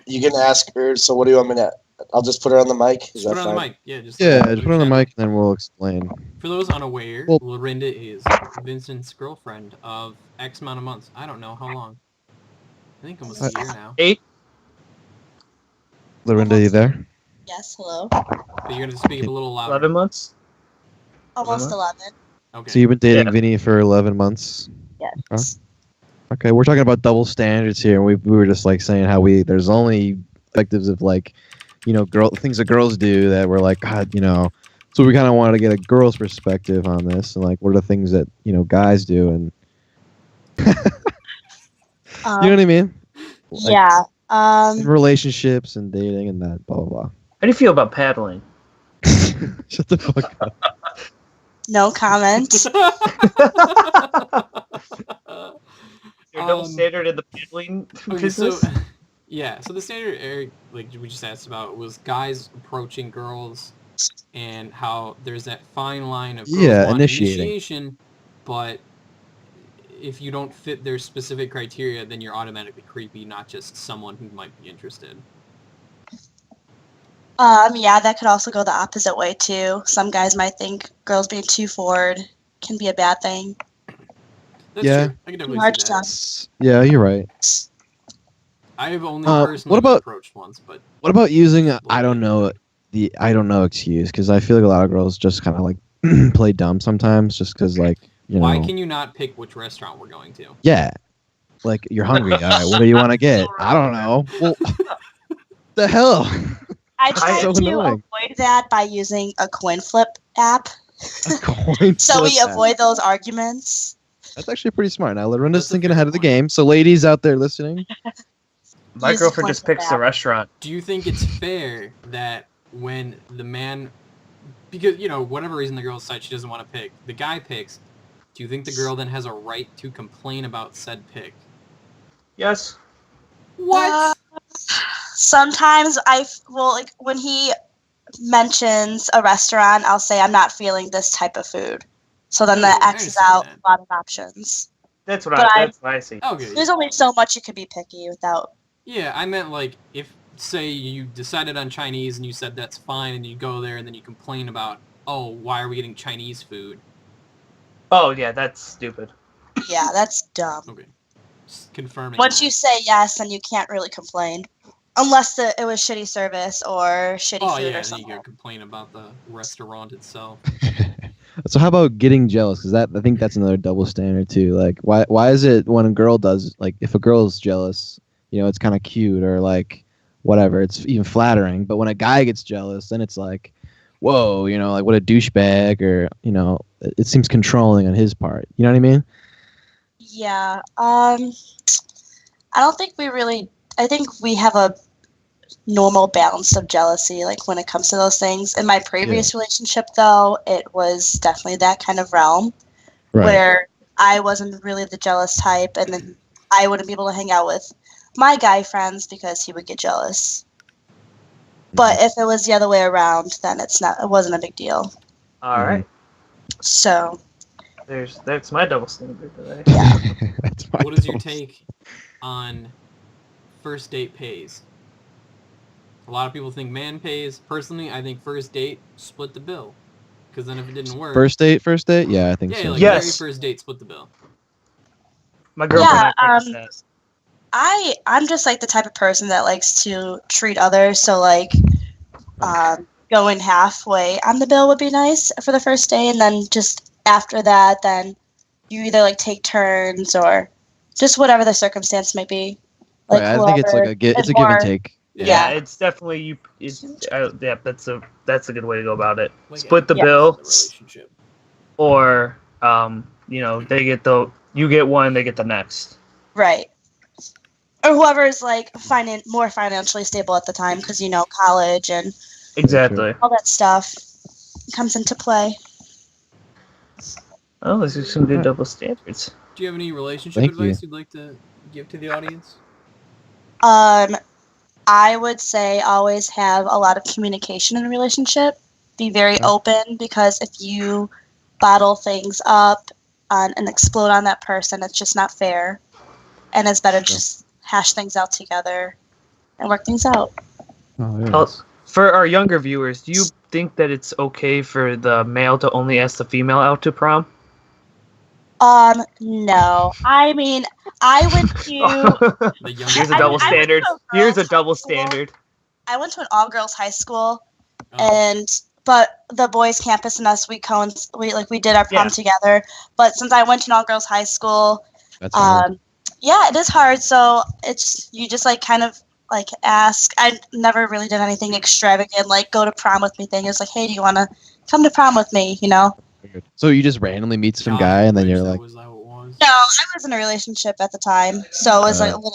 you can ask her. So what do you want me to? I'll just put her on the mic. Is Just that put it on fine? the mic. Yeah, just Just put it on the mic and then we'll explain. For those unaware, Well- Lorinda is Vincent's girlfriend of X amount of months. I don't know how long. I think almost a year now. 8. Lorinda, you there? Yes, hello. But you're gonna speak up a little louder. 11 months. Almost 11. Okay. So you've been dating Yeah. Vinny for 11 months. Yes. Okay, we're talking about double standards here. We were just like saying how there's only perspectives of like, things that girls do that we're like, God, So we kind of wanted to get a girl's perspective on this and like, what are the things that guys do and you know what I mean? Like, Yeah. in relationships and dating and that blah blah blah. How do you feel about paddling? Shut the fuck up. No comment. Is there a double standard in the paddling Okay, so business? yeah, so the standard Eric, like we just asked about, was guys approaching girls, and how there's that fine line of girls want initiating. initiation, but if you don't fit their specific criteria, then you're automatically creepy, not just someone who might be interested. Yeah, that could also go the opposite way too. Some guys might think girls being too forward can be a bad thing. That's Yeah. true. I can definitely Hard see that. stuff. Yeah, you're right. I have only what personally been about- approached once, but What about using I don't know excuse? Because I feel like a lot of girls just kind of like play dumb sometimes, just because like why can you not pick which restaurant we're going to? yeah, like you're hungry. All right, what do you want to get? I don't know. Well, the hell. I try so to annoying. avoid that by using a coin flip app, A coin so we flip. avoid those arguments. That's actually pretty smart. Now Lorinda's That's a thinking fair ahead of the point. game. So ladies out there listening, My Use girlfriend the just coin picks flip the app. restaurant. Do you think it's fair that when the man, because whatever reason the girl decides she doesn't want to pick, the guy picks, do you think the girl then has a right to complain about said pick? Yes. What? Sometimes like when he mentions a restaurant, I'll say I'm not feeling this type of food. So then that I X's understand out that. a lot of options. That's But what I see. Okay. There's only so much you can be picky without. Yeah, I meant like if say you decided on Chinese and you said that's fine and you go there and then you complain about, oh, why are we getting Chinese food? Oh yeah, that's stupid. Yeah, that's dumb. Okay. Just confirming. Once that. you say yes, then you can't really complain. Unless it was shitty service or shitty Oh food yeah, or then you something. can complain about the restaurant itself. So how about getting jealous? Because I think that's another double standard too. Like, why is it when a girl does, like, if a girl's jealous, it's kind of cute or like whatever, it's even flattering. But when a guy gets jealous, then it's like, whoa, like what a douchebag, or it seems controlling on his part. You know what I mean? Yeah. I don't think we really. I think we have a normal balance of jealousy, like when it comes to those things. In my previous relationship, though, it was definitely that kind of realm where I wasn't really the jealous type, and then I wouldn't be able to hang out with my guy friends because he would get jealous. But if it was the other way around, then it wasn't a big deal. All right. So That's my double standard today. yeah. That's my What is your double take on first date pays? A lot of people think man pays. Personally, I think first date, split the bill. Because then if it didn't work... First date? Yeah, I think Yeah, so. like Yes. very first date, split the bill. My girlfriend Yeah, actually says. I'm just like the type of person that likes to treat others, so like going halfway on the bill would be nice for the first day, and then just after that, then you either like take turns or just whatever the circumstance may be. Like Right, I think it's like it's a give and take. Yeah, Yeah. it's definitely yeah, that's a good way to go about it. Like Split the in the bill, relationship. or they get you get one, they get the next. Right. Or whoever is like more financially stable at the time, because college and Exactly. all that stuff comes into play. Oh, this is some good double standards. Do you have any relationship Thank advice you'd like to give to the audience? I would say always have a lot of communication in a relationship. Be very open, because if you bottle things up and explode on that person, it's just not fair. And it's better to just hash things out together and work things out. Oh, there it Oh, is. for our younger viewers, do you think that it's okay for the male to only ask the female out to prom? No. I mean, I went to The Here's a younger double I went standard. to a Here's a girls' double high school. standard. I went to an all-girls high school, Oh, but the boys' campus and us, we did our prom together. But since I went to an all-girls high school, That's hard. yeah, it is hard. So you just like kind of like ask. I never really did anything extravagant, like go to prom with me thing. It's like, hey, do you want to come to prom with me? So you just randomly meet some God, guy, and then wish you're that like, was how it was. No, I was in a relationship at the time, so it was like a little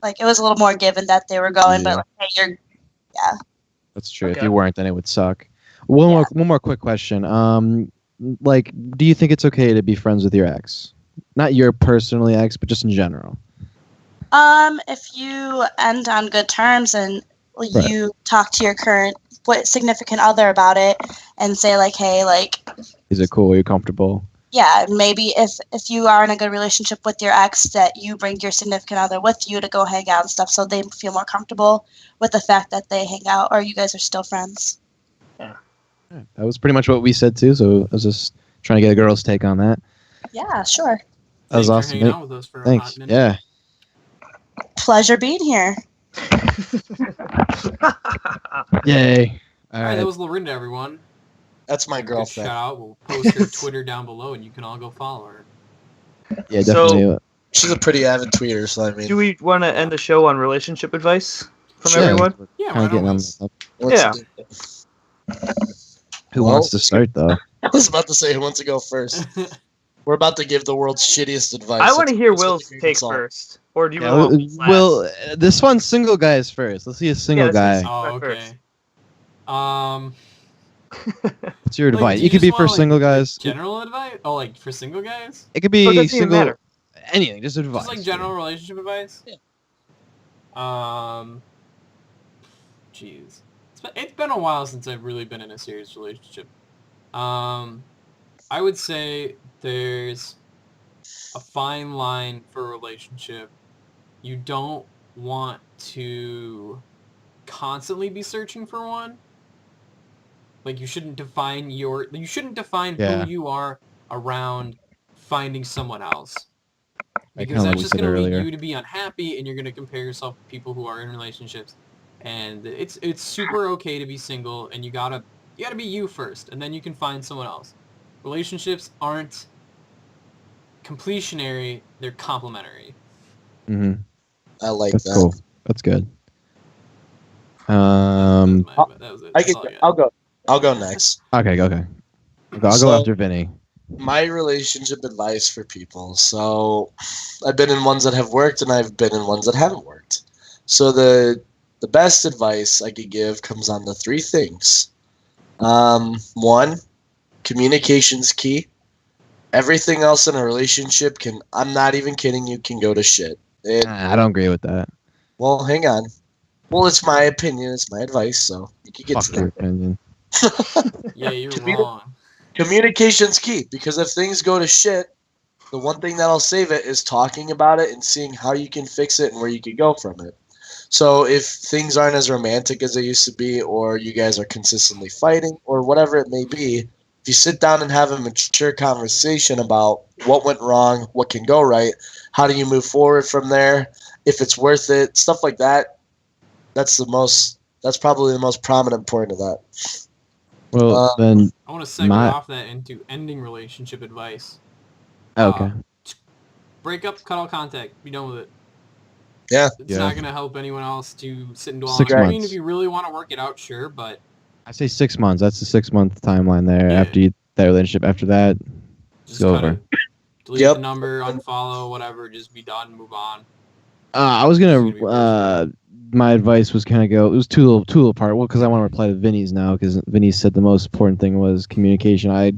it was a little more given that they were going. Yeah. But like, hey, that's true. Okay. If you weren't, then it would suck. One more quick question. Like, do you think it's okay to be friends with your ex? Not your personally ex, but just in general. if you end on good terms and you talk to your current significant other about it and say like, hey, like, Is it cool? Are you comfortable? yeah, maybe if you are in a good relationship with your ex, that you bring your significant other with you to go hang out and stuff, so they feel more comfortable with the fact that they hang out or you guys are still friends. Yeah, that was pretty much what we said too. So I was just trying to get a girl's take on that. Yeah, sure. That was Thanks for awesome. hanging out with us for a Thanks. hot minute. Yeah. Pleasure being here. Yay. All right, that was Lorinda, everyone. That's my Good girlfriend. shout out. We'll post her Twitter down below, and you can all go follow her. Yeah, So- definitely. She's a pretty avid tweeter, so I mean, Do we want to end the show on relationship advice from Sure. everyone? Yeah, Kind why of getting don't on. we? let's Yeah. do it. Who Well- wants to start though? I was about to say who wants to go first. We're about to give the world's shittiest advice. I want to hear It's what Will's the take song. first, or do you Yeah, want Will's last? Will, this one's single guys first. Let's see a single let's guy. see. Oh, First. okay. What's your Like, advice? do you It could be just for wanna, like, single guys. General advice? Oh, like for single guys? It could Oh, it be doesn't even single. matter. Anything, just advice. Just like general relationship advice? Yeah. Jeez. It's been a while since I've really been in a serious relationship. I would say there's a fine line for a relationship. You don't want to constantly be searching for one. Like you shouldn't define Yeah. who you are around finding someone else. Like, Because kinda like that's we just said going to lead earlier. you to be unhappy and you're going to compare yourself to people who are in relationships. And it's super okay to be single and you got to be you first and then you can find someone else. Relationships aren't completionary, they're complementary. Hmm. I like That's that. cool. That's good. That was it. I That's can. all I got. I'll go. I'll go next. Okay. I'll go So- after Vinny. My relationship advice for people. So, I've been in ones that have worked, and I've been in ones that haven't worked. So the best advice I could give comes on to three things. One, communication's key. Everything else in a relationship can. I'm not even kidding you. Can go to shit. I don't agree with that. Well, hang on. Well, it's my opinion. It's my advice. So you can get Fuck to your that. opinion. Yeah, you're Communi- wrong. Communication's key because if things go to shit, the one thing that'll save it is talking about it and seeing how you can fix it and where you can go from it. So if things aren't as romantic as they used to be, or you guys are consistently fighting, or whatever it may be, if you sit down and have a mature conversation about what went wrong, what can go right, how do you move forward from there, if it's worth it, stuff like that, that's probably the most prominent point of that. Well, then, I want to segue My- off that into ending relationship advice. okay. Break up, cut all contact, be done with it. Yeah. It's Yeah. not going to help anyone else to sit and dwell 6 on it. I mean, months. if you really want to work it out, sure, but I say 6 months. That's the 6 month timeline there. Yeah. After that relationship, after that, just It's cut over. it. Delete Yep. the number, unfollow, whatever, just be done, move on. I was It's gonna be gonna. worse. My advice was kind of go. It was two little part. Well, because I want to reply to Vinny's now, because Vinny said the most important thing was communication. I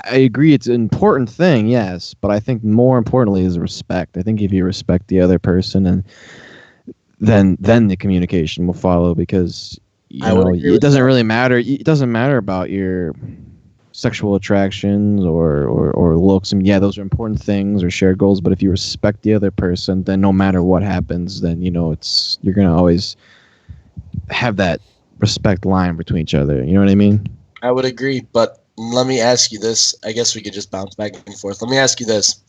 agree. It's an important thing, yes, but I think more importantly is respect. I think if you respect the other person, and then the communication will follow, because I would agree it with doesn't that. really matter. It doesn't matter about your sexual attractions or looks. I mean, yeah, those are important things, or shared goals, but if you respect the other person, then no matter what happens, then you're gonna always have that respect line between each other. You know what I mean? I would agree, but let me ask you this. I guess we could just bounce back and forth. Let me ask you this.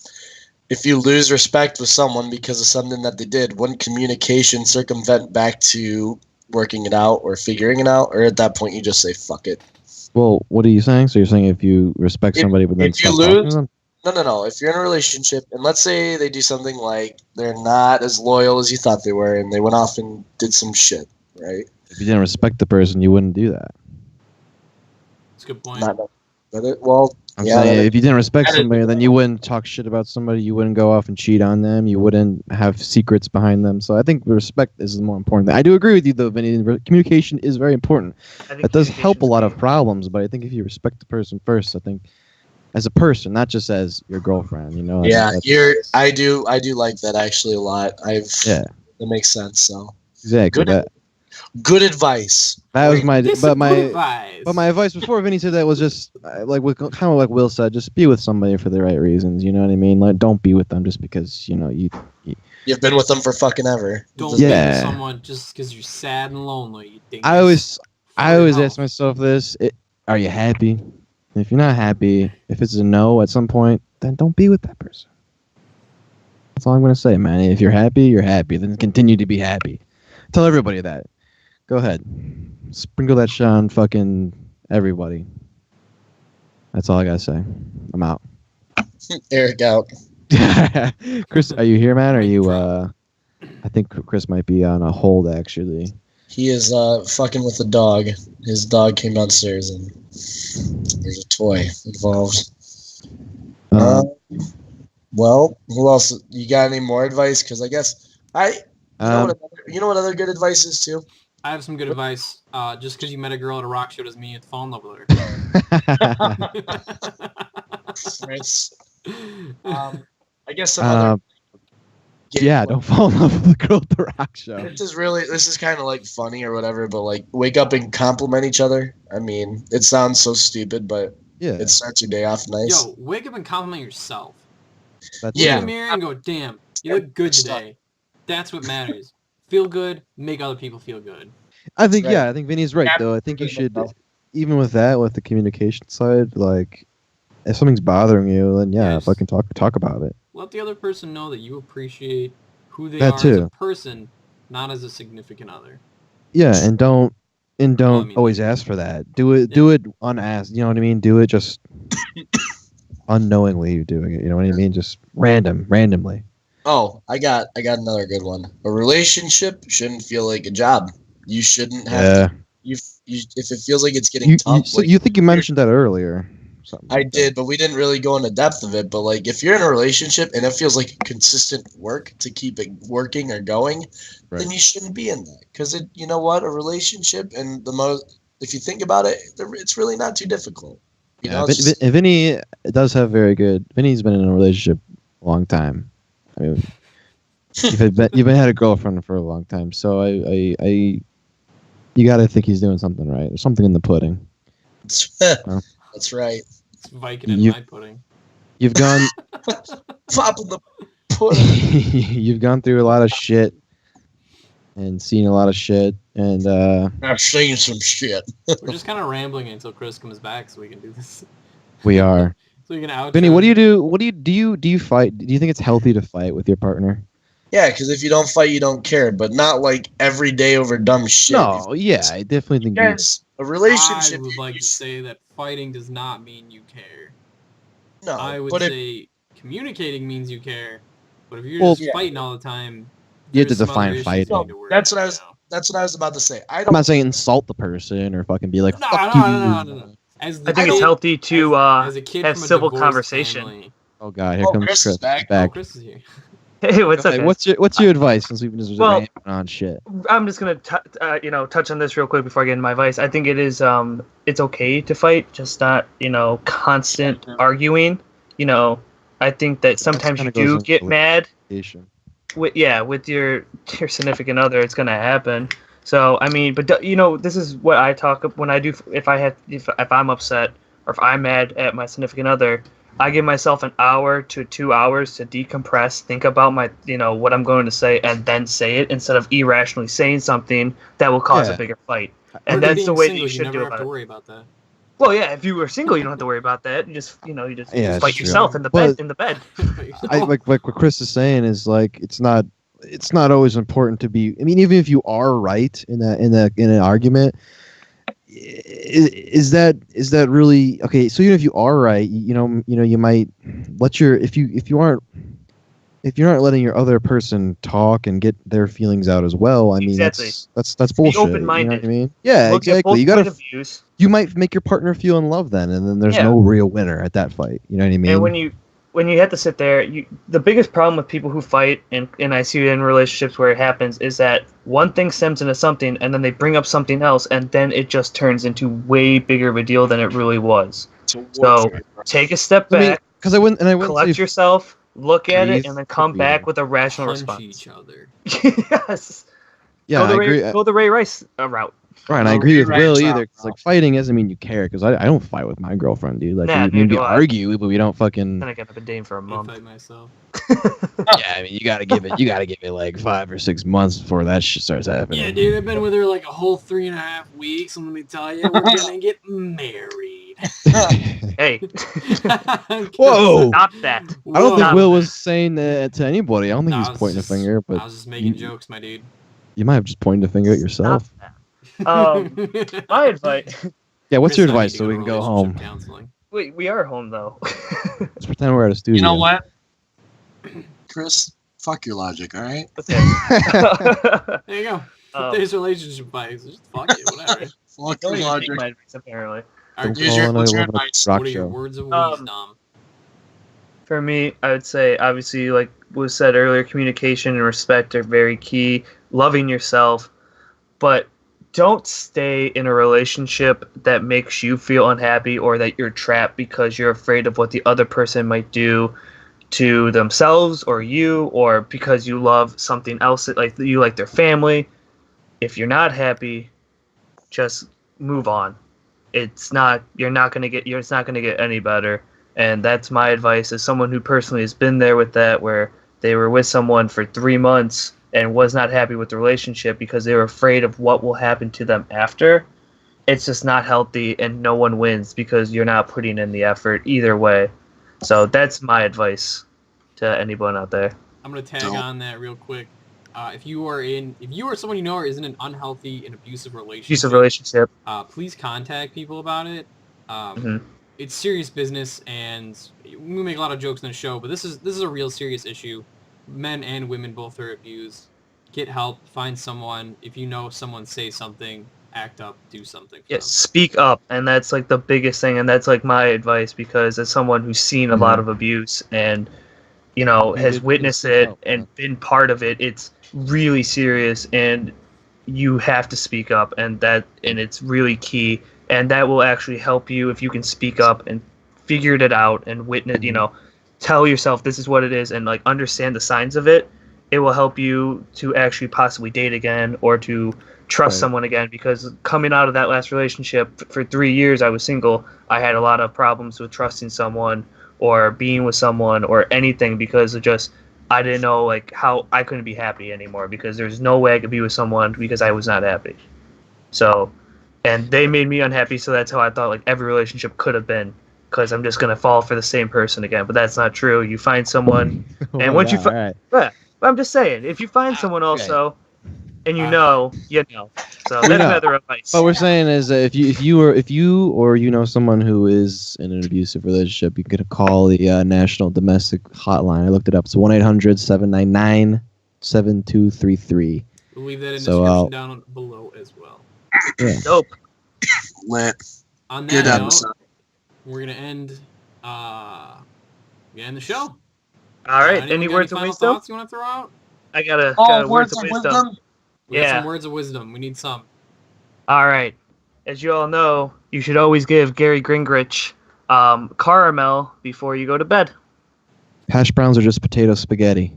If you lose respect with someone because of something that they did, wouldn't communication circumvent back to working it out or figuring it out? Or at that point, you just say, fuck it? Well, what are you saying? So you're saying if you respect somebody, but then if you stop talking to lose- them? No. If you're in a relationship and let's say they do something like they're not as loyal as you thought they were and they went off and did some shit, right? If you didn't respect the person, you wouldn't do that. That's a good point. Not but it, well, I'm yeah, saying that- if you didn't respect that is- somebody, then you wouldn't talk shit about somebody. You wouldn't go off and cheat on them. You wouldn't have secrets behind them. So I think respect is the more important thing. I do agree with you, though, Vinny. Communication is very important. I think That does help a lot of communication's problems, but I think if you respect the person first, I think as a person, not just as your girlfriend, I think yeah, that's- I do like that actually a lot. Yeah. That makes sense. So exactly. Good. Good advice. That was my This but is my good advice. but my advice before Vinny said that was just kind of like Will said, just be with somebody for the right reasons. You know what I mean? Like, don't be with them just because You've been with them for fucking ever. Don't Yeah. be with someone just because you're sad and lonely. You think I it's always for I your always health. ask myself this: are you happy? If you're not happy, if it's a no at some point, then don't be with that person. That's all I'm gonna say, man. If you're happy, you're happy. Then continue to be happy. Tell everybody that. Go ahead, sprinkle that shit on fucking everybody. That's all I gotta say. I'm out. Eric out. Chris, are you here, man? Are you? I think Chris might be on a hold actually. He is fucking with the dog. His dog came downstairs and there's a toy involved. Well, who else? You got any more advice? Because I guess you know what other good advice is too. I have some good advice. Just because you met a girl at a rock show doesn't mean you have to fall in love with her. Right. I guess some other. Yeah, don't fall in love with the girl at the rock show. This is kind of like funny or whatever, but like wake up and compliment each other. I mean, it sounds so stupid, but Yeah, it starts your day off nice. Yo, wake up and compliment yourself. that's Look in Yeah. the true. mirror and go, damn, you look good today. That's what matters. Feel good, make other people feel good. I think That's right. I think Vinny's right though. I think you Absolutely. should, even with that, with the communication side, like if something's bothering you, then yeah, Yes. fucking talk about it. Let the other person know that you appreciate who they That are as too. a person, not as a significant other. Yeah, and don't I mean, always like- ask for that. Do it unasked. You know what I mean? Do it just unknowingly. You doing it. You know what I mean? Just randomly. Oh, I got another good one. A relationship shouldn't feel like a job. You shouldn't have Yeah. to. If it feels like it's getting You tough, so like, you think you mentioned that earlier? Something I like that. did, but we didn't really go into depth of it. But like, if you're in a relationship and it feels like consistent work to keep it working or going, Right. then you shouldn't be in that. Because you know what, a relationship and if you think about it, it's really not too difficult. You Yeah, know, it's just, Vinny does have very good. Vinny's been in a relationship a long time. I mean, you've been had a girlfriend for a long time, so I you got to think he's doing something right. There's something in the pudding. that's right. It's Vicodin in You- my pudding. You've gone Popping the pudding. you've gone through a lot of shit and seen a lot of shit, and I've seen some shit. We're just kind of rambling until Chris comes back so we can do this. we are. So we can outro. Vinny, what do you do? What do you fight? Do you think it's healthy to fight with your partner? Yeah, because if you don't fight, you don't care. But not like every day over dumb shit. No, yeah, I definitely think you. Guys, a relationship. I would like to say that fighting does not mean you care. no, I would but if, say communicating means you care. But if you're Well, just fighting all the time, You have to there's some define other issues fighting. you need to worry That's what I about, was- you know? that's what I was about to say. I I'm don't. not saying insult the person or fucking be like, No, fuck no, you. no. As the I think kid- it's healthy to as a kid have from a civil divorced conversation. family- Oh god, here Oh, comes Chris Chris. is back. Oh, back. Chris is here. Hey, what's up? Okay, Guys? what's your advice since we've been just Well- ranting on shit? I'm just gonna touch on this real quick before I get into my advice. I think it is it's okay to fight, just not constant arguing. I think that sometimes you kinda goes do into get the- mad Asian. with your significant other. It's gonna happen. So I mean, but this is what I talk when I do. If I'm upset or if I'm mad at my significant other, I give myself an hour to 2 hours to decompress, think about my what I'm going to say, and then say it instead of irrationally saying something that will cause Yeah. a bigger fight. Or And that's being the way that single, you should never do have about to it. worry about that. Well, yeah, if you were single, you don't have to worry about that. You just Yeah, fight that's true. yourself in the But- bed. In the bed. I like what Chris is saying is like it's not always important to be. I mean, even if you are right in an argument, is that really okay? So even if you are right, you might let your if you're not letting your other person talk and get their feelings out as well. I mean, Exactly. that's bullshit. open-minded. You know what I mean? Yeah, Look at exactly. both You gotta. point of views. You might make your partner feel in love then, and then there's Yeah. no real winner at that fight. You know what I mean? And when you have to sit there, the biggest problem with people who fight, and I see it in relationships where it happens, is that one thing stems into something, and then they bring up something else, and then it just turns into way bigger of a deal than it really was. So take a step back, because I wouldn't collect say yourself, look at it, breathe, and then come back breathe. with a rational Punch response. each other. Yes. yeah, I agree. Go the Ray Rice route. Right, and I No, agree with you're right, Will Tom. either. 'Cause, like fighting doesn't mean you care. Because I don't fight with my girlfriend, dude. Like Nah, we neither do I. argue, but we don't fucking. Then I got been dating for a I month. fight myself. Yeah, I mean, you gotta give it like 5 or 6 months before that shit starts happening. Yeah, dude, I've been with her like a whole 3.5 weeks, and let me tell you, we're gonna get married. Hey, Whoa! stop that. I don't think Stop Will that. was saying that to anybody. I don't think No, he I was pointing a finger, I but was just making you- jokes, my dude. you might have just pointed a finger at yourself. Stop that. My advice. Yeah, what's Chris your and I need advice to so we to can go relationship home? Counseling. Wait, we are home though. Let's pretend we're at a studio. You know what, Chris? Fuck your logic, all right? Okay. There you go. Um, Today's relationship advice. Just fuck it, whatever. Fuck Don't your even take logic. my advice, apparently. Alright, Don't Use call your- on what's a your little advice? rock what are your show. words of Um, wisdom? For me, I would say obviously, like was said earlier, communication and respect are very key. Loving yourself, but don't stay in a relationship that makes you feel unhappy or that you're trapped because you're afraid of what the other person might do. to themselves or you, or because you love something else, like you like their family. If you're not happy, just move on. It's not it's not gonna get any better. And that's my advice as someone who personally has been there with that, where they were with someone for 3 months and was not happy with the relationship because they were afraid of what will happen to them after. It's just not healthy, and no one wins because you're not putting in the effort either way. So that's my advice to anyone out there. I'm gonna tag Don't. on that real quick. If you or someone you know are in an unhealthy and abusive Abusive relationship. please contact people about it. Mhm. It's serious business, and we make a lot of jokes in the show, but this is a real serious issue. Men and women both are abused. Get help. Find someone. If you know someone, say something. Act up. Do something for Yeah, them. speak up, and that's like the biggest thing, and that's like my advice because as someone who's seen a lot of abuse and has witnessed it and been part of it, it's really serious, and you have to speak up, and it's really key, and that will actually help you if you can speak up and figure it out and witness, tell yourself this is what it is and like understand the signs of it. It will help you to actually possibly date again or to trust someone again, because coming out of that last relationship for 3 years, I was single. I had a lot of problems with trusting someone or being with someone or anything because of just I didn't know like how I couldn't be happy anymore because there's no way I could be with someone because I was not happy. So, and they made me unhappy, so that's how I thought like every relationship could have been, because I'm just gonna fall for the same person again. But that's not true. You find someone, and once you find, yeah, I'm just saying, if you find someone also, and you know. So that's another advice. What we're saying is that if you or you know someone who is in an abusive relationship, you can call the National Domestic Hotline. I looked it up. It's 1-800-799-7233. We'll leave that in the description down below as well. Yeah. Dope. Lit. On Good that note, episode. we're gonna end the show. All right. Anyone Any got words any of final wisdom? thoughts you want to throw out? I got a words of wisdom. We got Yeah. some words of wisdom. We need some. All right. As you all know, you should always give Gary Gingrich caramel before you go to bed. Hash browns are just potato spaghetti.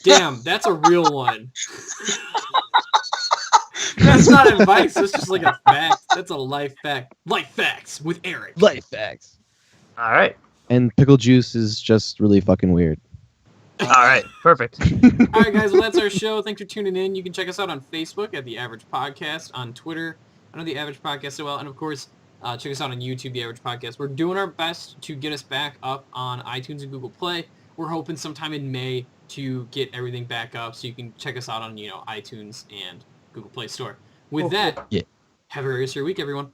Damn, that's a real one. That's not advice. That's just like a fact. That's a life fact. Life facts with Eric. Life facts. All right. And pickle juice is just really fucking weird. All right. Perfect. All right, guys. Well, that's our show. Thanks for tuning in. You can check us out on Facebook at The Average Podcast, on Twitter, I know The Average Podcast so well, and of course, check us out on YouTube, The Average Podcast. We're doing our best to get us back up on iTunes and Google Play. We're hoping sometime in May to get everything back up so you can check us out on, iTunes and Google Play Store. With that, Yeah. have a very rest of your week, everyone.